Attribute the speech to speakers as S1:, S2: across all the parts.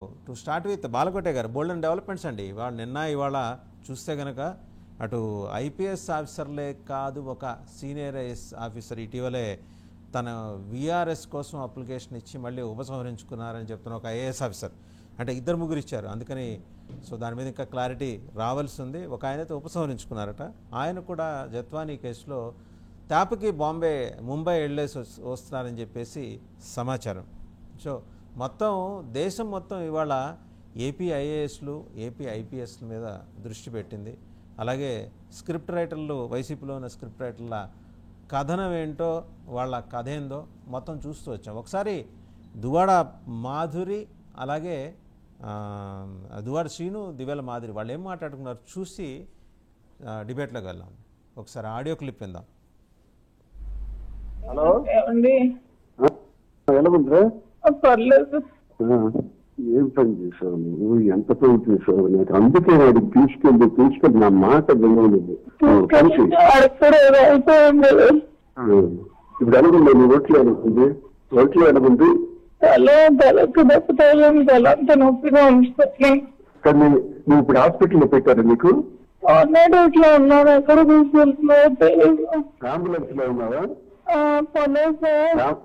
S1: To start with బాలకోటే గారు బోల్డ్ and developments అండి. ఇవాళ చూస్తే కనుక అటు ఐపీఎస్ ఆఫీసర్లే కాదు, ఒక సీనియర్ ఐఎస్ ఆఫీసర్ ఇటీవలే తన విఆర్ఎస్ కోసం అప్లికేషన్ ఇచ్చి మళ్ళీ ఉపసంహరించుకున్నారని చెప్తున్న ఒక ఐఏఎస్ ఆఫీసర్, అంటే ఇద్దరు ముగ్గురు ఇచ్చారు. అందుకని దాని మీద ఇంకా క్లారిటీ రావాల్సి ఉంది. ఒక ఆయనైతే ఉపసంహరించుకున్నారట. ఆయన కూడా జత్వానీ కేసులో ట్యాప్కి ముంబై వెళ్ళేసి వస్తున్నారని చెప్పేసి సమాచారం. సో మొత్తం దేశం మొత్తం ఇవాళ ఏపీ ఐఏఎస్లు, ఏపీ ఐపీఎస్ల మీద దృష్టి పెట్టింది. అలాగే స్క్రిప్ట్ రైటర్లు, వైసీపీలో ఉన్న స్క్రిప్ట్ రైటర్ల కథనం ఏంటో, వాళ్ళ కథ ఏందో మొత్తం చూస్తూ వచ్చాం. ఒకసారి దువ్వాడ మాధురి, అలాగే దువ్వాడ శ్రీను, దివ్యాల మాధురి వాళ్ళు ఏం మాట్లాడుకున్నారు చూసి డిబేట్లోకి వెళ్దాం. ఒకసారి ఆడియో క్లిప్ విందాం.
S2: హలో
S3: ఏమండి?
S2: ఎలా ఉందిరా?
S3: పర్లేదు.
S2: ఏం పని చేసావు నువ్వు? ఎంత పని చేసావు? నాకు అందుకే వాడికి తీసుకెళ్ళి నా మాట వినలేదు. ఇప్పుడు ఎలాగుంది నీ ఒట్లు? ఎలాగుంది ఒట్లు? ఎలాగుంది?
S3: తలకు తలంత నొప్పిగా ఉంటుంది.
S2: కానీ నువ్వు ఇప్పుడు హాస్పిటల్లో పెట్టారు నీకు?
S3: ఇట్లా ఉన్నాను. ఎక్కడ తీసుకెళ్తున్నావు తెలియదు.
S2: అంబులెన్స్ లో ఉన్నావా?
S3: పర్లేదు సార్.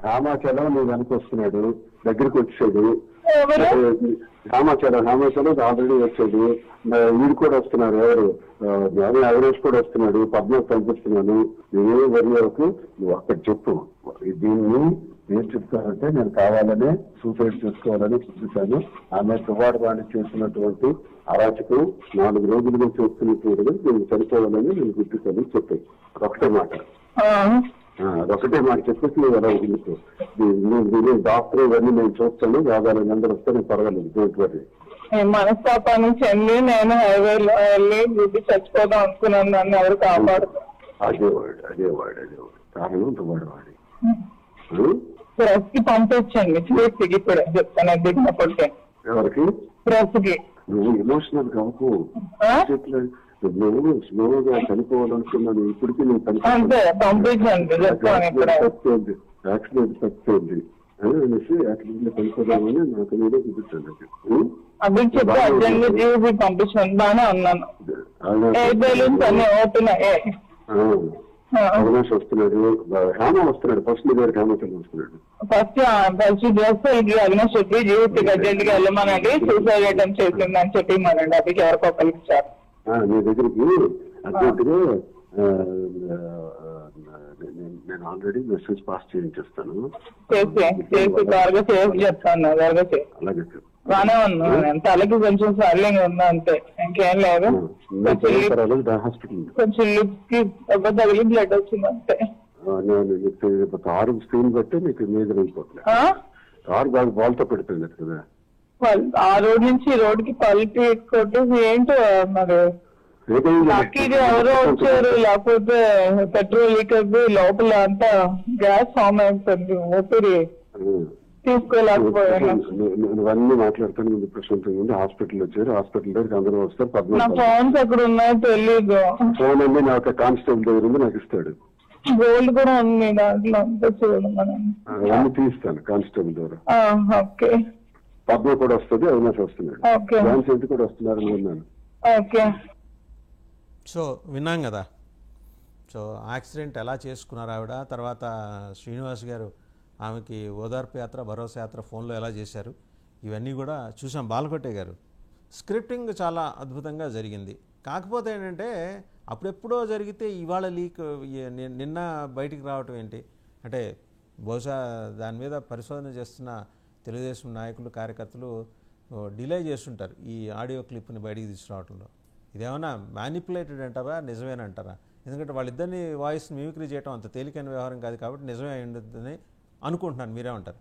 S2: రామాచలం నువ్వు వెనక వస్తున్నాడు, దగ్గరికి వచ్చాడు.
S3: ఎవరు?
S2: రామాచలం ఆల్రెడీ వచ్చాడు. వీడు కూడా వస్తున్నారు. ఎవరు? ఎవరేష్ కూడా వస్తున్నాడు. పద్మకు పంపిస్తున్నాను. నువ్వే వరకు నువ్వు అక్కడ చెప్పు. దీన్ని ఏం చెప్తానంటే, నేను కావాలనే సూసైడ్ చేసుకోవాలని చూపించాను. ఆమె దువ్వాడవాణి చేసినటువంటి అరాచకం 4 రోజులుగా చేస్తున్నటువంటి నేను చనిపోవాలని నేను గుర్తిస్తాను చెప్పాను. అదొకటే మాట. అదొకటే మాట చెప్పేసి నువ్వు ఎలా వదిలిపో. నేను డాక్టర్ ఇవన్నీ నేను చూస్తాను. వ్యాధాలు అందరూ వస్తే నేను పర్వాలేదు. Don't worry.
S3: మనస్తాపానికి చెంది నేను హైవేలో వెళ్ళి గుడ్డి చచ్చిపోదాం అనుకున్నాను. నన్ను ఎవరు కాపాడుతారు?
S2: అదేవాడు కారణం దువ్వాడవాడి.
S3: ప్రెస్ కి పంపించండి. చేతికి ఇప్పుడు చెప్తాను దిగినప్పటికే.
S2: ఎవరికి?
S3: ప్రెస్ కి.
S2: నువ్వు ఎమోషనల్ కావు. నువ్వు స్లోగా చనిపోవాలనుకున్నాను. ఇప్పటికీ నేను
S3: అంతే పంపించండి. చెప్తాను ఇప్పుడు.
S2: యాక్సిడెంట్ తప్పింది అనేసి యాక్సిడెంట్ లో చనిపోదామని నాకు మీద చూపించాను.
S3: అవి చెప్పి అర్జెంట్ గా జీవీ పంపించండి. బాగానే ఉన్నాను. ఏ బెలూన్స్ అన్ని ఓపెన్ అయ్యాయి.
S2: అవినాష్ వస్తున్నాడు, హేమ వస్తున్నాడు. ఫస్ట్ నీ దగ్గర హేమచంద్ర వస్తున్నాడు.
S3: ఫస్ట్ చేస్తే అవినాష్ చెప్పి జీవిత అర్జెంట్ గా వెళ్ళమనండి, సూసైడ్ అటెంప్ట్ చేసిందని చెప్పి మనండి. అది ఎవరికో కలిగించారు.
S2: నీ దగ్గరికి అర్జెంట్ గా నేను ఆల్రెడీ మెసేజ్ పాస్ చేయించేస్తాను.
S3: చెప్తాను.
S2: అలాగే
S3: బానే ఉన్నా. తలకి కొంచెం సర్లింగ్ ఉందా అంతే, ఇంకేం లేదు. కొంచెం లిప్స్ కి దెబ్బ తగిలి బ్లడ్ వచ్చింది అంతే.
S2: కారు స్క్రీన్ బట్టి నీకు మీద అయిపోతుంది. కారు బాగా బాల్తో పెడుతుంది కదా.
S3: ఆ రోడ్ నుంచి ఈ రోడ్ కి పల్టీ కొట్టేసి ఏంటో మరి లక్కీగా ఎవరో వచ్చారు. లేకపోతే పెట్రోల్ లీకేజ్ లోపల అంతా గ్యాస్ ఫామ్ అయిపోతుంది. ఊపిరి తీసుకోలేకపోయాను.
S2: నువ్వన్నీ మాట్లాడుతాను. ముందు ప్రశాంతంగా ఉంది. హాస్పిటల్ వచ్చారు. హాస్పిటల్ దగ్గర అందరూ వస్తారు.
S3: నా ఫోన్స్ ఎక్కడ ఉన్నాయో తెలీదు.
S2: ఫోన్ అన్నీ నాకు కానిస్టేబుల్ దగ్గర ఉంది, నాకు ఇస్తాడు.
S3: గోల్డ్ కూడా ఉంది దాంట్లో. అంతా చూడమని
S2: అవన్నీ తీస్తాను కానిస్టేబుల్ ద్వారా.
S3: ఓకే.
S2: పద్మ కూడా వస్తుంది, అవినాష్ వస్తున్నాడు, డాన్స్ కూడా వస్తున్నారు విన్నాను.
S3: ఓకే.
S1: సో విన్నాం కదా. సో యాక్సిడెంట్ ఎలా చేసుకున్నారు ఆవిడ, తర్వాత శ్రీనివాస్ గారు ఆమెకి ఓదార్పు యాత్ర, భరోసా యాత్ర ఫోన్లో ఎలా చేశారు, ఇవన్నీ కూడా చూసాం. బాలకోటే గారు స్క్రిప్టింగ్ చాలా అద్భుతంగా జరిగింది. కాకపోతే ఏంటంటే అప్పుడెప్పుడో జరిగితే ఇవాళ లీక్ నిన్న బయటికి రావటం ఏంటి అంటే, బహుశా దాని మీద పరిశోధన చేస్తున్న తెలుగుదేశం నాయకులు, కార్యకర్తలు డిలే చేస్తుంటారు ఈ ఆడియో క్లిప్ని బయటికి తీసుకురావడంలో. ఇదేమన్నా మ్యానిపులేటెడ్ అంటారా, నిజమేనంటారా? ఎందుకంటే వాళ్ళిద్దరిని వాయిస్ మిమిక్రీ చేయడం అంత తేలికైన వ్యవహారం కాదు కాబట్టి నిజమే అయిందని అనుకుంటున్నాను. మీరేమంటారు?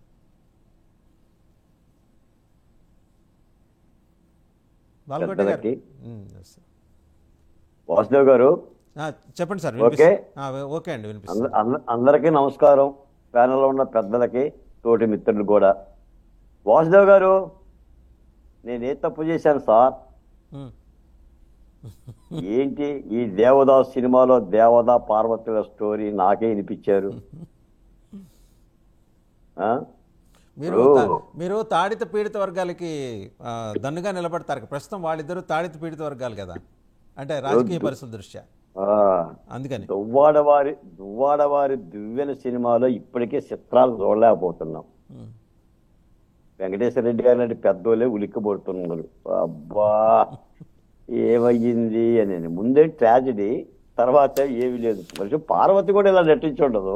S4: వాసుదేవ్ గారు
S1: చెప్పండి సార్. ఓకే అండి, వినిపిస్తుంది.
S4: అందరికీ నమస్కారం. ప్యానెల్లో ఉన్న పెద్దలకి, తోటి మిత్రులు కూడా. వాసుదేవ్ గారు, నేనే తప్పు చేశాను సార్? ఏంటి ఈ దేవదాస్ సినిమాలో దేవదా పార్వతుల స్టోరీ నాకే వినిపించారు?
S1: మీరు తాడిత పీడిత వర్గాలకి దన్నుగా నిలబడతారు. ప్రస్తుతం వాళ్ళిద్దరూ తాడిత పీడిత వర్గాలు కదా, అంటే రాజకీయ పరిస్థితుల దృష్ట్యా. అందుకని
S4: దువ్వాడవారి దువ్వెన సినిమాలో ఇప్పటికే చిత్రాలు చూడలేకపోతున్నాం. వెంకటేశ్వర రెడ్డి గారు లాంటి పెద్దోళ్ళే ఉలిక్కిపడుతున్నారు. అబ్బా ఏమయ్యింది అని. ముందే ట్రాజడీ, తర్వాత ఏమీ లేదు. మరి పార్వతి కూడా ఇలా నటించి ఉండదు,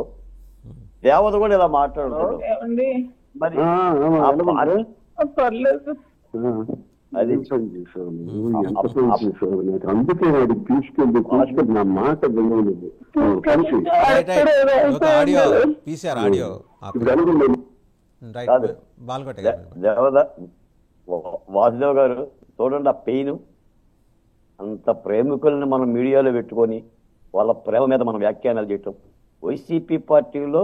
S4: దేవత కూడా ఇలా మాట్లాడుతుంది. మరి అది
S2: అందుకే వాడికి తీసుకెళ్ళి నా మాట వినలేదు.
S4: వాసుదేవ్ గారు చూడండి, ఆ పెయిన్. అంత ప్రేమికులను మనం మీడియాలో పెట్టుకొని వాళ్ళ ప్రేమ మీద మనం వ్యాఖ్యానాలు చేయటం. వైసీపీ పార్టీలో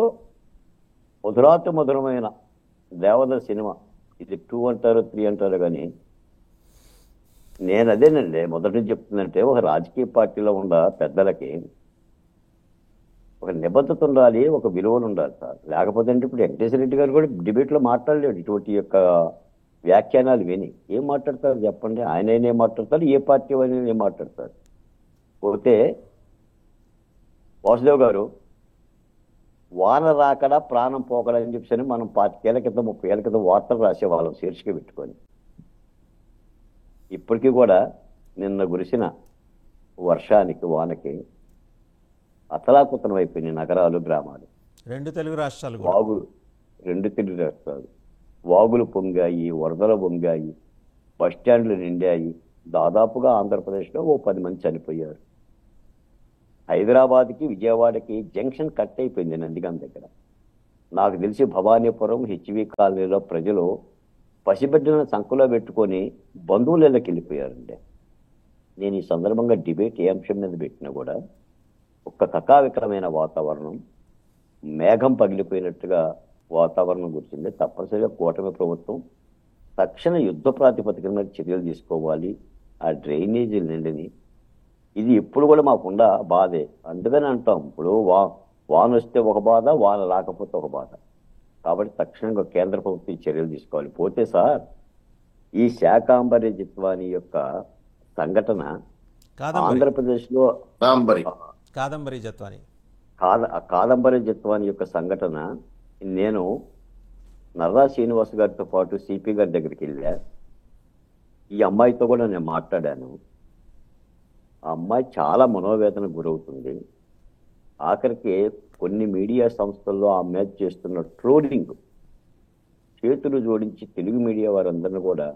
S4: మధురాతి మధురమైన దేవద సినిమా, ఇది 2 అంటారు 3 అంటారు, కానీ నేను అదేనండి మొదటి నుంచి చెప్తుందంటే, ఒక రాజకీయ పార్టీలో ఉన్న పెద్దలకి ఒక నిబద్ధత ఉండాలి, ఒక విలువలు ఉండాలి సార్. లేకపోతే అంటే ఇప్పుడు వెంకటేశ్వర రెడ్డి గారు కూడా డిబేట్లో మాట్లాడలేడు. ఇటువంటి యొక్క వ్యాఖ్యానాలు విని ఏం మాట్లాడతారు చెప్పండి? ఆయన ఏం మాట్లాడతారు, ఏ పార్టీ ఆయన ఏం మాట్లాడతారు? పోతే వాసుదేవ్ గారు, వాన రాకడా ప్రాణం పోకడా అని చెప్పి మనం 25 ఏళ్ల క్రితం 30 ఏళ్ల క్రితం వార్తలు రాసేవాళ్ళం శీర్షిక పెట్టుకొని. ఇప్పటికీ కూడా నిన్న కురిసిన వర్షానికి వానకి అతలాకుతలం అయిపోయినాయి నగరాలు, గ్రామాలు.
S1: 2 తెలుగు రాష్ట్రాలు,
S4: వాగులు, 2 తెలుగు రాష్ట్రాలు. వాగులు పొంగాయి, వరదలు పొంగాయి, బస్టాండ్లు నిండాయి. దాదాపుగా ఆంధ్రప్రదేశ్లో ఓ 10 మంది చనిపోయారు. హైదరాబాద్కి విజయవాడకి జంక్షన్ కట్ అయిపోయింది నందిగాం దగ్గర. నాకు తెలిసి భవానీపురం హెచ్వి కాలనీలో ప్రజలు పసిబిడ్డలను సంఖలో పెట్టుకొని బంధువులకి వెళ్ళిపోయారండి. నేను ఈ సందర్భంగా డిబేట్ ఏ అంశం మీద పెట్టినా కూడా ఒక్క కకావికలమైన వాతావరణం, మేఘం పగిలిపోయినట్టుగా వాతావరణం గుర్తుంది. తప్పనిసరిగా కూటమి ప్రభుత్వం తక్షణ యుద్ధ ప్రాతిపదికన మీద చర్యలు తీసుకోవాలి. ఆ డ్రైనేజీ నిండిని, ఇది ఎప్పుడు కూడా మాకుండా బాధే. అందుకని అంటాం, ఇప్పుడు వాన వస్తే ఒక బాధ, వాన రాకపోతే ఒక బాధ. కాబట్టి తక్షణంగా కేంద్ర ప్రభుత్వం చర్యలు తీసుకోవాలి. పోతే సార్, ఈ శాకాంబరి జిత్వాని యొక్క సంఘటన ఆంధ్రప్రదేశ్లో
S1: కాదంబరి
S4: జిత్వాని యొక్క సంఘటన, నేను నర్రా శ్రీనివాస్ గారితో పాటు సిపి గారి దగ్గరికి వెళ్ళా. ఈ అమ్మాయితో కూడా నేను మాట్లాడాను. ఆ అమ్మాయి చాలా మనోవేదనకు గురవుతుంది. ఆఖరికి కొన్ని మీడియా సంస్థల్లో ఆ అమ్మాయి చేస్తున్న ట్రోలింగ్ చేతులు జోడించి తెలుగు మీడియా వారందరినీ కూడా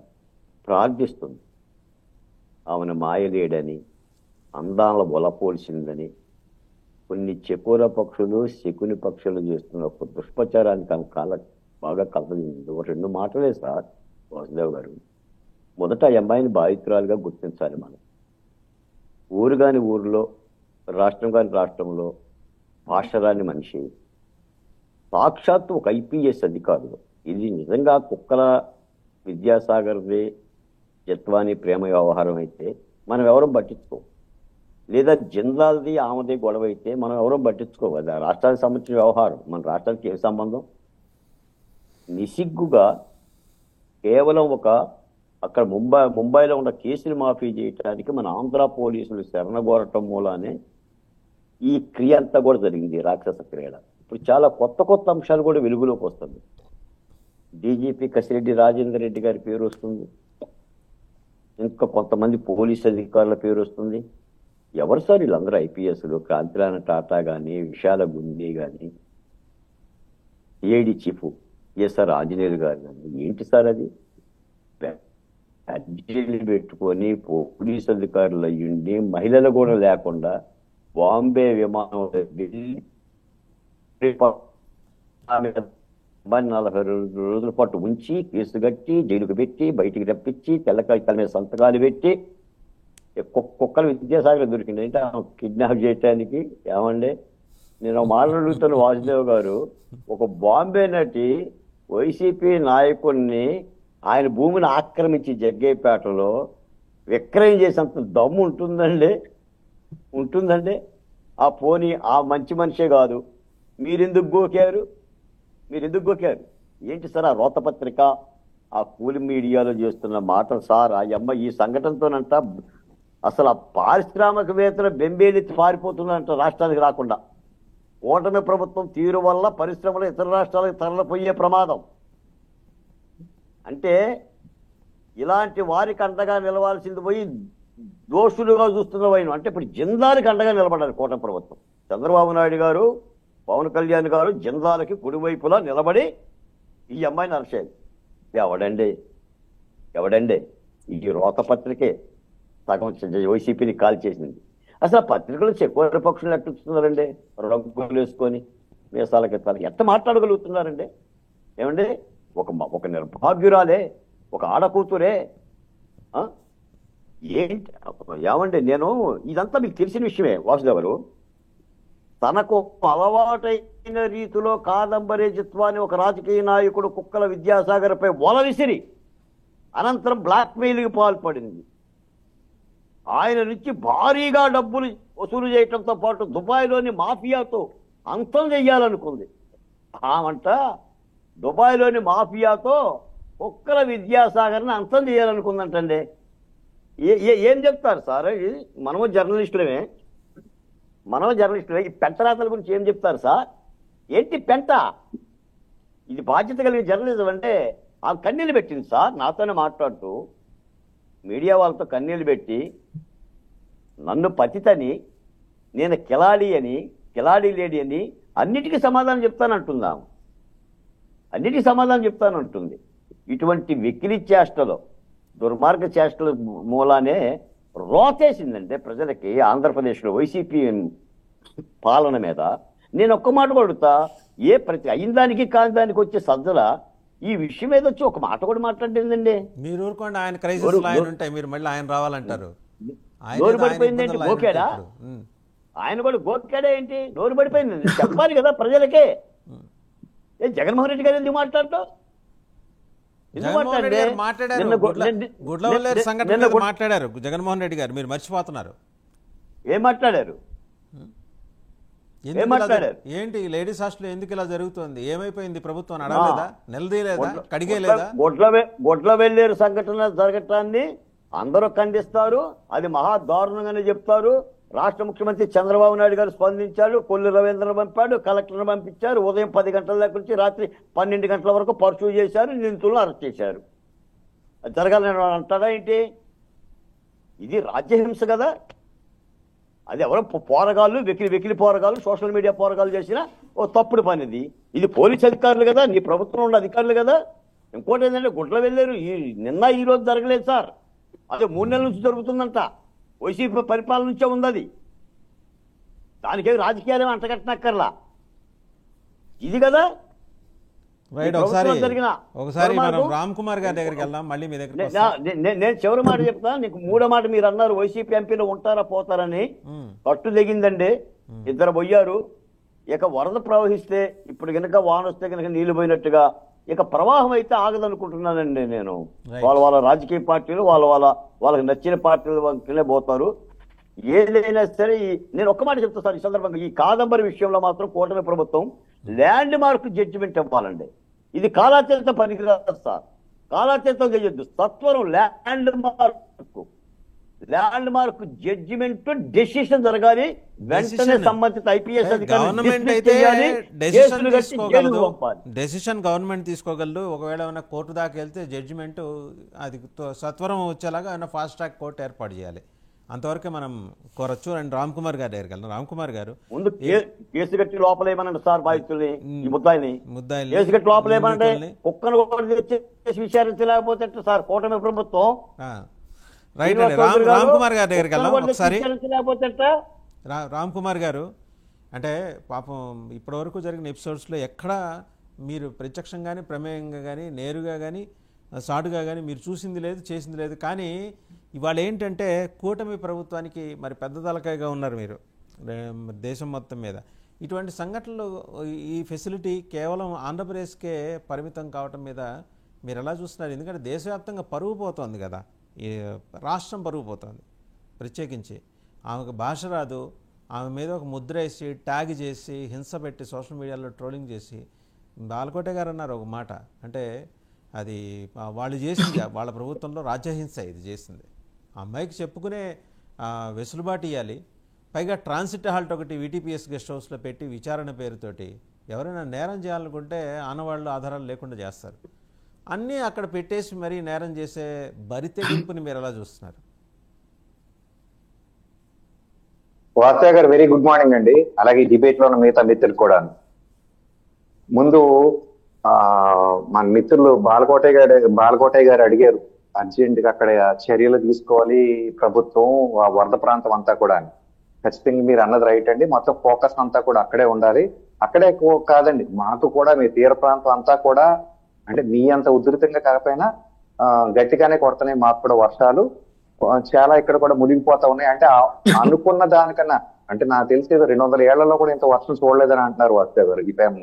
S4: ప్రార్థిస్తుంది. ఆమెను మాయలేడని, అందాల బొలపోల్సిందని, కొన్ని చెకోర పక్షులు శకుని పక్షులు చేస్తున్న ఒక దుష్ప్రచారానికి ఆమె బాగా కలదింది. 2 మాటలే సార్ వాసుదేవ్ గారు. మొదట ఆ అమ్మాయిని బాధితురాలుగా గుర్తించాలి మనం. ఊరు కాని ఊరిలో, రాష్ట్రం కాని రాష్ట్రంలో భాషరాని మనిషి, సాక్షాత్తు ఒక IPS అధికారులు. ఇది నిజంగా కుక్కల విద్యాసాగర్ది జత్వాని ప్రేమ వ్యవహారం అయితే మనం ఎవరూ పట్టించుకోం, లేదా జిందాల్ది ఆమెది గొడవ అయితే మనం ఎవరూ పట్టించుకోవాలి. రాష్ట్రానికి సంబంధించిన వ్యవహారం, మన రాష్ట్రానికి ఏ సంబంధం? నిసిగ్గుగా కేవలం అక్కడ ముంబైలో ఉన్న కేసులు మాఫీ చేయడానికి మన ఆంధ్ర పోలీసులు శరణగోరటం మూలానే ఈ క్రియ అంతా కూడా జరిగింది, రాక్షస క్రీడ. ఇప్పుడు చాలా కొత్త అంశాలు కూడా వెలుగులోకి వస్తుంది. డీజీపీ కసిరెడ్డి రాజేందర్ రెడ్డి గారి పేరు వస్తుంది, ఇంకా కొంతమంది పోలీస్ అధికారుల పేరు వస్తుంది. ఎవరు సార్ వీళ్ళందరూ? IPSలు. క్రాంతిరాణ టాటా కానీ, విశాల గుండి కానీ, సిఐడి చీఫ్ SR ఆంజనేయులు గారు కానీ. ఏంటి సార్ అది? అర్జీలు పెట్టుకొని పోలీస్ అధికారులు అయ్యుండి మహిళలు కూడా లేకుండా బాంబే విమానం 40 రోజుల పాటు ఉంచి కేసు కట్టి జైలుకు పెట్టి బయటికి రప్పించి తెల్లకాయల మీద సంతకాలు పెట్టి కుక్కలు విద్యాసాగర్ దొరికింది అంటే కిడ్నాప్ చేయటానికి. ఏమండి, నేను మాట్లాడుతున్న వాసుదేవ్ గారు, ఒక బాంబే నటి వైసీపీ నాయకుడిని ఆయన భూమిని ఆక్రమించి జగ్గయ్యపేటలో విక్రయం చేసేంత దమ్ము ఉంటుందండి? ఆ పోనీ ఆ మంచి మనిషే కాదు, మీరెందుకు గోకారు? ఏంటి సార్ ఆ రోతపత్రిక, ఆ కూలి మీడియాలో చేస్తున్న మాటలు సార్? ఆ అమ్మ ఈ సంఘటనతోనంట అసలు ఆ పారిశ్రామికవేత్తలు బెంబేలెత్తి పారిపోతున్నారంట రాష్ట్రానికి రాకుండా. కూటమి ప్రభుత్వం తీరు వల్ల పరిశ్రమలు ఇతర రాష్ట్రాలకు తరలిపోయే ప్రమాదం. అంటే ఇలాంటి వారికి అండగా నిలవాల్సింది పోయి దోషులుగా చూస్తున్న వైను. అంటే ఇప్పుడు జిందాల్కి అండగా నిలబడాలి కూటమి ప్రభుత్వం. చంద్రబాబు నాయుడు గారు, పవన్ కళ్యాణ్ గారు జిందాల్కి కుడివైపులా నిలబడి ఈ అమ్మాయిని అరెస్ట్ చేయాలి. ఎవడండి ఈ రోత పత్రికే సగం వైసీపీని కాల్ చేసింది. అసలు ఆ పత్రికలు చెక్కువ పక్షులు ఎట్టుతున్నారండి, రంగులు వేసుకొని మీసాలకి ఎట్ట మాట్లాడగలుగుతున్నారండి? ఏమండి, ఒక నిర్భాగ్యురాలే, ఒక ఆడకూతురే. ఏంటి ఏమండి, నేను ఇదంతా మీకు తెలిసిన విషయమే. వాసుదేవ్ గారు తనకు అలవాటైన రీతిలో కాదంబరేజిత్వాన్ని ఒక రాజకీయ నాయకుడు కుక్కల విద్యాసాగర్పై వల విసిరి అనంతరం బ్లాక్మెయిల్కి పాల్పడింది. ఆయన నుంచి భారీగా డబ్బులు వసూలు చేయడంతో పాటు దుబాయ్లోని మాఫియాతో అంతం చెయ్యాలనుకుంది. ఆమంట దుబాయ్లోని మాఫియాతో కుక్కల విద్యాసాగర్ని అంతం చేయాలనుకుందంటండి. ఏం చెప్తారు సార్? మనము జర్నలిస్టులమే. ఈ పెంటరాతల గురించి ఏం చెప్తారు సార్? ఏంటి పెంట? ఇది బాధ్యత కలిగిన జర్నలిజం అంటే ఆ కన్నీళ్ళు పెట్టింది సార్. నాతోనే మాట్లాడుతూ మీడియా వాళ్ళతో కన్నీళ్ళు పెట్టి నన్ను పతితని, నేను కిలాడి లేడీ అని అన్నిటికీ సమాధానం చెప్తానంటున్నాము. చెప్తానంటుంది. ఇటువంటి వెకిలి చేష్టలో, దుర్మార్గ చేష్టల మూలానే రోతేసిందంటే ప్రజలకి ఆంధ్రప్రదేశ్లో వైసీపీ పాలన మీద. నేను ఒక్క మాట పడుతా, ప్రతి అయిన దానికి కాని దానికి వచ్చే సజ్జల ఈ విషయం మీద వచ్చి ఒక మాట కూడా మాట్లాడిందండి.
S1: మీరు ఊరుకోండి, ఆయన క్రైసిస్ ఆయన ఉంటాయి, మీరు మళ్ళీ ఆయన రావాలంటారు.
S4: నోరు పడిపోయిందేంటి? గోకాడా? ఆయన కూడా గోకాడా ఏంటి? నోరు పడిపోయింది చెప్పాలి కదా ప్రజలకే. జగన్మోహన్ రెడ్డి గారు ఎందుకు మాట్లాడతావు?
S1: మాట్లాడారు జగన్మోహన్ రెడ్డి గారు, మీరు మర్చిపోతున్నారు.
S4: ఏం మాట్లాడారు?
S1: ఏంటి లేడీస్ హాస్టల్ ఎందుకు ఇలా జరుగుతుంది? ఏమైపోయింది? ప్రభుత్వం అడగలేదా? నిలదీయలేదా? కడిగేలేదా?
S4: గొడ్ల వెల్లేరు సంఘటన జరగటాన్ని అందరూ ఖండిస్తారు. అది మహా దారుణంగానే చెప్తారు. రాష్ట్ర ముఖ్యమంత్రి చంద్రబాబు నాయుడు గారు స్పందించారు. కొల్లు రవీంద్రను పంపాడు, కలెక్టర్ను పంపించారు. ఉదయం 10 గంటల దగ్గర నుంచి రాత్రి 12 గంటల వరకు పర్సూ చేశారు, నిందితులను అరెస్ట్ చేశారు. అది జరగాలని అంటారా ఏంటి? ఇది రాజ్యహింస కదా. అది ఎవరో పోరగాళ్ళు, వెకిలి పోరగాళ్ళు, సోషల్ మీడియా పోరగాళ్ళు చేసిన ఓ తప్పుడు పనిది. ఇది పోలీస్ అధికారులు కదా, నీ ప్రభుత్వంలో ఉన్న అధికారులు కదా. ఇంకోటి ఏంటంటే గుడ్ల వెళ్ళారు నిన్న ఈ రోజు జరగలేదు సార్. అదే 3 నెలల నుంచి జరుగుతుందంట. వైసీపీ పరిపాలన నుంచే ఉంది అది. దానికేమి రాజకీయాలు అంటగట్టనక్కర్లా. ఇది కదా
S1: ఒకసారి మనం రామ్ కుమార్ గారి దగ్గరికి వెళ్దాం. మళ్ళీ మీ దగ్గర
S4: నేను చివరి మాట చెప్తా. నీకు మూడో మాట మీరు అన్నారు వైసీపీ ఎంపీలు ఉంటారా పోతారని. పట్టు దిగిందండి, 2 పోయారు. ఇక వరద ప్రవహిస్తే, ఇప్పుడు కనుక వాన వస్తే కనుక నీళ్లు పోయినట్టుగా ఇక ప్రవాహం అయితే ఆగదనుకుంటున్నానండి నేను. వాళ్ళ రాజకీయ పార్టీలు వాళ్ళకి నచ్చిన పార్టీలు వంకనే పోతారు. ఏదైనా సరే నేను ఒక్క మాట చెప్తా సార్ ఈ సందర్భంగా. ఈ కాదంబరి విషయంలో మాత్రం కూటమి ప్రభుత్వం ల్యాండ్ మార్క్ జడ్జిమెంట్ ఇవ్వాలండి. ఇది కాలాతీత పనికిరాదు సార్. కాలాతీతం చేయొద్దు. సత్వరం ల్యాండ్ మార్క్ జడ్జిమెంట్ డెసిషన్ జరగాలి. వెంటనే సంబంధిత ఐపీఎస్
S1: గవర్నమెంట్ అయితే డెసిషన్ గవర్నమెంట్ తీసుకోగలదు. ఒకవేళ ఏమైనా కోర్టు దాకా వెళ్తే జడ్జిమెంట్ అది సత్వరం వచ్చేలాగా ఏమైనా ఫాస్ట్ ట్రాక్ కోర్టు ఏర్పాటు చేయాలి. అంతవరకే మనం కోరచ్చు. అండ్ రామ్ కుమార్ గారి దగ్గరికి వెళ్దాం. రామ్ కుమార్ గారు,
S4: ముందు కేసు కట్టి లోపలేమనండి సార్ బాధితుల్ని, ఈ ముద్దాయిని కేసు కట్టి లోపలేమనండి. కుక్కను విచారించలేకపోతే సార్ కూటమి ప్రభుత్వం.
S1: రైట్ అండి, రామ్ కుమార్ గారి దగ్గరికి వెళ్దాం ఒకసారి. రామ్ కుమార్ గారు, అంటే పాపం ఇప్పటివరకు జరిగిన ఎపిసోడ్స్లో ఎక్కడా మీరు ప్రత్యక్షంగానే, ప్రమేయంగా కానీ, నేరుగా కానీ, సాటుగా కానీ మీరు చూసింది లేదు, చేసింది లేదు. కానీ ఇవాళ ఏంటంటే కూటమి ప్రభుత్వానికి మరి పెద్ద తలకాయగా ఉన్నారు మీరు దేశం మొత్తం మీద. ఇటువంటి సంఘటనలు, ఈ ఫెసిలిటీ కేవలం ఆంధ్రప్రదేశ్కే పరిమితం కావటం మీద మీరు ఎలా చూస్తున్నారు? ఎందుకంటే దేశవ్యాప్తంగా పరుగు పోతోంది కదా, ఈ రాష్ట్రం పరుగు పోతుంది. ప్రత్యేకించి ఆమెకు భాష రాదు, ఆమె మీద ఒక ముద్ర వేసి ట్యాగ్ చేసి హింస పెట్టి సోషల్ మీడియాలో ట్రోలింగ్ చేసి బాలకోట గారు అన్నారు ఒక మాట, అంటే అది వాళ్ళు చేసింది, వాళ్ళ ప్రభుత్వంలో రాజ్యహింస ఇది చేసింది. ఆ అమ్మాయికి చెప్పుకునే వెసులుబాటు ఇవ్వాలి. పైగా ట్రాన్సిట్ హాల్ట్ ఒకటి వీటీపీఎస్ గెస్ట్ హౌస్లో పెట్టి విచారణ పేరుతోటి ఎవరైనా నేరం చేయాలనుకుంటే ఆనవాళ్ళు ఆధారాలు లేకుండా చేస్తారు. అన్నీ అక్కడ పెట్టేసి మరీ నేరం చేసే బరితెగింపుని మీరు ఎలా చూస్తున్నారు?
S5: వార్తా గారు వెరీ గుడ్ మార్నింగ్ అండి. అలాగే డిబేట్ లో ఉన్న మిగతా మిత్రులు కూడా. ముందు మన మిత్రులు బాలకోటయ్య గారు అడిగారు అర్జెంట్ గా అక్కడ చర్యలు తీసుకోవాలి ప్రభుత్వం ఆ వరద ప్రాంతం అంతా కూడా. ఖచ్చితంగా మీరు అన్నది రైట్ అండి. మొత్తం ఫోకస్ అంతా కూడా అక్కడే ఉండాలి. అక్కడే కాదండి, మాకు కూడా మీ తీర ప్రాంతం అంతా కూడా, అంటే మీ అంత ఉధృతంగా కాకపోయినా గట్టిగానే కొడుతున్నాయి మాకు కూడా వర్షాలు. చాలా ఇక్కడ కూడా మునిగిపోతా ఉన్నాయి. అంటే అనుకున్న దానికన్నా, అంటే నాకు తెలిసి 200 ఏళ్లలో కూడా ఇంత వర్షం చూడలేదని అంటున్నారు వాస్తవ ఈ టైం.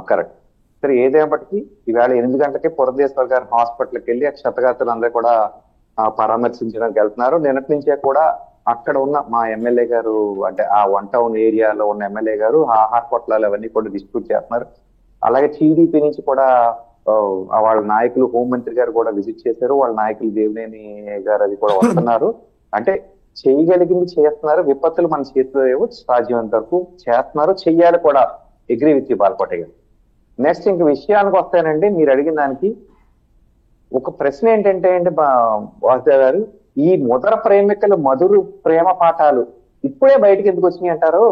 S5: కరెక్ట్. సరే, ఏదేపటికి ఈవేళ 8 గంటలకి పురంధేశ్వర్ గారి హాస్పిటల్కి వెళ్ళి క్షతగాతులు అందరూ కూడా పరామర్శించడానికి వెళ్తున్నారు. నిన్నటి నుంచే కూడా అక్కడ ఉన్న మా ఎమ్మెల్యే గారు, అంటే ఆ 1 టౌన్ ఏరియాలో ఉన్న ఎమ్మెల్యే గారు ఆహార పొట్లాలు అవన్నీ కూడా డిస్ట్రిబ్యూట్ చేస్తున్నారు. అలాగే టీడీపీ నుంచి కూడా వాళ్ళ నాయకులు, హోంమంత్రి గారు కూడా విజిట్ చేశారు. వాళ్ళ నాయకులు దేవినేని గారు అది కూడా వస్తున్నారు. అంటే చేయగలిగింది చేస్తున్నారు. విపత్తులు మన చేతిలో లేవు, సాధ్యమైనంత వరకు చేస్తున్నారు, చెయ్యాలి కూడా. అగ్రీ విత్ యూ బాలకోట గారు. నెక్స్ట్ ఇంక విషయానికి వస్తానండి, మీరు అడిగిన దానికి ఒక ప్రశ్న ఏంటంటే అండి వాసుదేవ్ గారు, ఈ ముదర ప్రేమికులు మధురు ప్రేమ పాఠాలు ఇప్పుడే బయటకు ఎందుకు వచ్చినాయి అంటారు?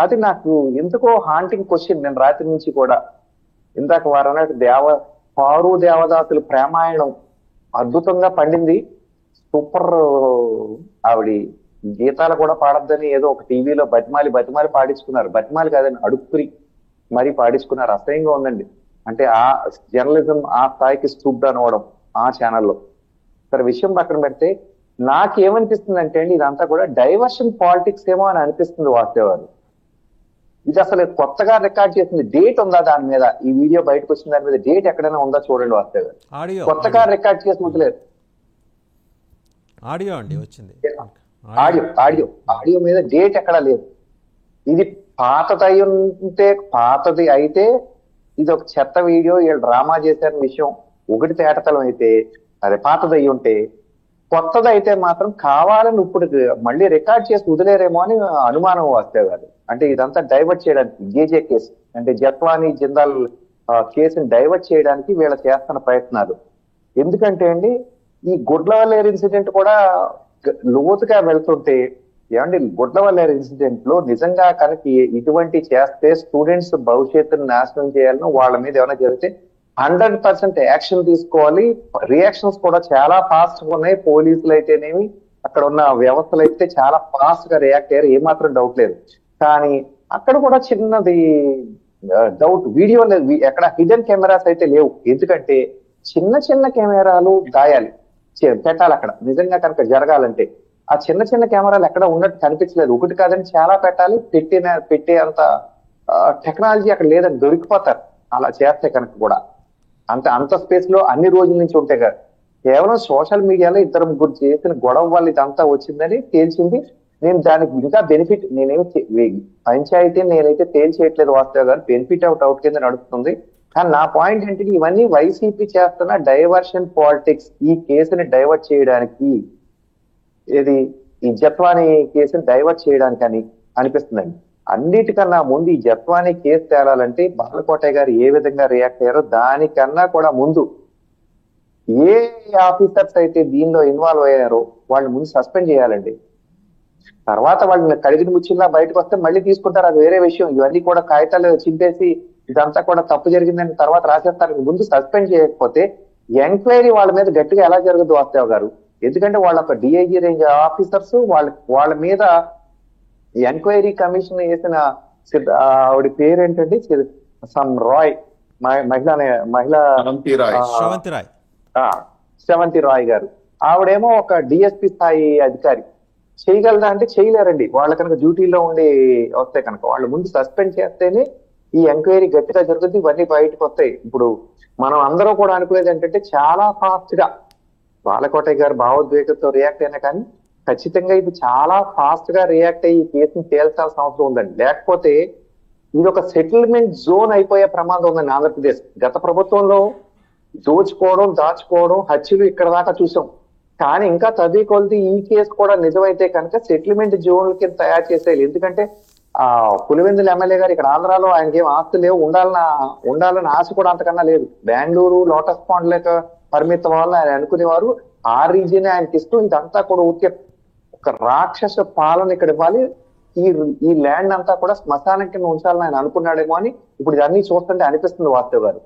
S5: అది నాకు ఎందుకో హాంటింగ్ క్వశ్చన్. నేను రాత్రి నుంచి కూడా ఇందాక వారు అన్నట్టు పారు దేవదాసులు ప్రేమాయణం అద్భుతంగా పండింది. సూపర్. ఆవిడ గీతాలు కూడా పాడద్దని ఏదో ఒక టీవీలో బతిమాలి పాడించుకున్నారు. బతిమాలి కాదని అడుక్కురి మరీ పాడించుకున్నారు. అసహ్యంగా ఉందండి. అంటే ఆ జర్నలిజం ఆ స్థాయికి స్టూప్డ్ అనవడం ఆ ఛానల్లో. సరే, విషయం పక్కన పెడితే నాకేమనిపిస్తుంది అంటే అండి, ఇదంతా కూడా డైవర్షన్ పాలిటిక్స్ ఏమో అని అనిపిస్తుంది వాస్తవాలు. ఇది అసలు కొత్తగా రికార్డ్ చేసింది డేట్ ఉందా దాని మీద? ఈ వీడియో బయటకు వచ్చిన దాని మీద డేట్ ఎక్కడైనా ఉందా చూడండి వాస్తవాలు. కొత్తగా రికార్డ్ చేసి వదిలేదు.
S1: ఆడియో అండి వచ్చింది.
S5: ఆడియో మీద డేట్ ఎక్కడా లేదు. ఇది పాతది అయితే ఇది ఒక చెత్త వీడియో, వీళ్ళు డ్రామా చేశారని విషయం ఒకటి తేటతలం అయితే, అదే పాతది అయి ఉంటే, కొత్తది అయితే మాత్రం కావాలని ఇప్పుడు మళ్ళీ రికార్డ్ చేసి వదిలేరేమో అని అనుమానం వస్తే కాదు. అంటే ఇదంతా డైవర్ట్ చేయడానికి, జేజే కేసు అంటే జత్వానీ జిందాల్ కేసుని డైవర్ట్ చేయడానికి వీళ్ళ చేస్తున్న ప్రయత్నాలు. ఎందుకంటే అండి, ఈ గుడ్లవల్లేరు ఇన్సిడెంట్ కూడా లోతుగా వెళ్తుంటే, ఏమండి గుడ్లవల్లేరు ఇన్సిడెంట్ లో నిజంగా కనుక ఇటువంటి చేస్తే స్టూడెంట్స్ భవిష్యత్తును నాశనం చేయాలని, వాళ్ళ మీద ఏమైనా జరిగితే 100% యాక్షన్ తీసుకోవాలి. రియాక్షన్స్ కూడా చాలా ఫాస్ట్ గా ఉన్నాయి. పోలీసులు అయితేనేమి, అక్కడ ఉన్న వ్యవస్థలు అయితే చాలా ఫాస్ట్ గా రియాక్ట్ అయ్యారు, ఏమాత్రం డౌట్ లేదు. కానీ అక్కడ కూడా చిన్నది డౌట్, వీడియో లేదు, ఎక్కడ హిడెన్ కెమెరాస్ అయితే లేవు. ఎందుకంటే చిన్న కెమెరాలు దాయాలి, పెట్టాలి అక్కడ నిజంగా కనుక జరగాలంటే. ఆ చిన్న కెమెరాలు ఎక్కడ ఉన్నట్టు కనిపించలేదు. ఒకటి కాదని చాలా పెట్టాలి. పెట్టే అంత టెక్నాలజీ అక్కడ లేదని దొరికిపోతారు అలా చేస్తే కనుక కూడా. అంత స్పేస్ లో అన్ని రోజుల నుంచి ఉంటే కదా. కేవలం సోషల్ మీడియాలో 2-3 చేసిన గొడవ వల్ల ఇదంతా వచ్చిందని తేల్చింది. నేను దానికి ఇంకా బెనిఫిట్, పంచాయతీ నేనైతే తేల్చేయట్లేదు వాస్తవం గారు, బెనిఫిట్ అవుట్ కింద నడుస్తుంది. కానీ నా పాయింట్ ఏంటంటే, ఇవన్నీ వైసీపీ చేస్తున్న డైవర్షన్ పాలిటిక్స్. ఈ కేసుని డైవర్ట్ చేయడానికి, ఈ జత్వానీ కేసుని డైవర్ట్ చేయడానికి అని అనిపిస్తుందండి. అన్నిటికన్నా ముందు ఈ జత్వానీ కేసు తేలాలంటే బాలకోటయ్య గారు ఏ విధంగా రియాక్ట్ అయ్యారో దానికన్నా కూడా ముందు ఏ ఆఫీసర్స్ అయితే దీనిలో ఇన్వాల్వ్ అయ్యారో వాళ్ళు ముందు సస్పెండ్ చేయాలండి. తర్వాత వాళ్ళని కడిగిన ముచ్చిలా బయటకు వస్తే మళ్ళీ తీసుకుంటారు, అది వేరే విషయం. ఇవన్నీ కూడా కాగితాలు చింపేసి ఇదంతా కూడా తప్పు జరిగిందని తర్వాత రాసేస్తారు. ముందు సస్పెండ్ చేయకపోతే ఎంక్వైరీ వాళ్ళ మీద గట్టిగా ఎలా జరగదు వాస్తవ్ గారు? ఎందుకంటే వాళ్ళ ఒక డిఐజీ రేంజ్ ఆఫీసర్స్ వాళ్ళ మీద ఎంక్వైరీ కమిషన్ వేసిన ఆవిడ పేరేంటండి, సమ్ రాయ్, మహిళా శ్రవంతి రాయ్ గారు. ఆవిడేమో ఒక డిఎస్పీ స్థాయి అధికారి. చేయగలరా అంటే చేయలేరండి. వాళ్ళ కనుక డ్యూటీలో ఉండి వస్తే కనుక వాళ్ళు ముందు సస్పెండ్ చేస్తేనే ఈ ఎంక్వైరీ గట్టిగా జరుగుతుంది, ఇవన్నీ బయటకు వస్తాయి. ఇప్పుడు మనం అందరూ కూడా అనుకునేది ఏంటంటే, చాలా ఫాస్ట్ గా బాలకోటయ్య గారు భావోద్వేగంతో రియాక్ట్ అయినా కానీ ఖచ్చితంగా ఇది చాలా ఫాస్ట్ గా రియాక్ట్ అయ్యి ఈ కేసుని తేల్చాల్సిన అవసరం ఉందండి. లేకపోతే ఇది ఒక సెటిల్మెంట్ జోన్ అయిపోయే ప్రమాదం ఉందండి ఆంధ్రప్రదేశ్. గత ప్రభుత్వంలో దోచుకోవడం, దాచుకోవడం, హత్యలు ఇక్కడ దాకా చూసాం. కానీ ఇంకా తది కొలిది ఈ కేసు కూడా నిజమైతే కనుక సెటిల్మెంట్ జోన్ కింద తయారు చేసేయాలి. ఎందుకంటే ఆ పులివెందుల ఎమ్మెల్యే గారు ఇక్కడ ఆంధ్రాలో ఆయనకి ఏం ఆస్తి లేవు, ఉండాలని ఆశ కూడా అంతకన్నా లేదు. బెంగళూరు లోటస్ పాండ్ లేక పరిమితం వల్ల ఆయన అనుకునేవారు. ఆ రీజియన్ ఆయనకి ఇష్టం. ఇదంతా కూడా ఊరికే ఒక రాక్షస పాలన ఇక్కడ ఇవ్వాలి, ఈ ల్యాండ్ అంతా కూడా శ్మశానం కింద ఉంచాలని ఆయన అనుకున్నాడేమో అని ఇప్పుడు ఇదన్నీ చూస్తుంటే అనిపిస్తుంది వాస్తవ్ గారు.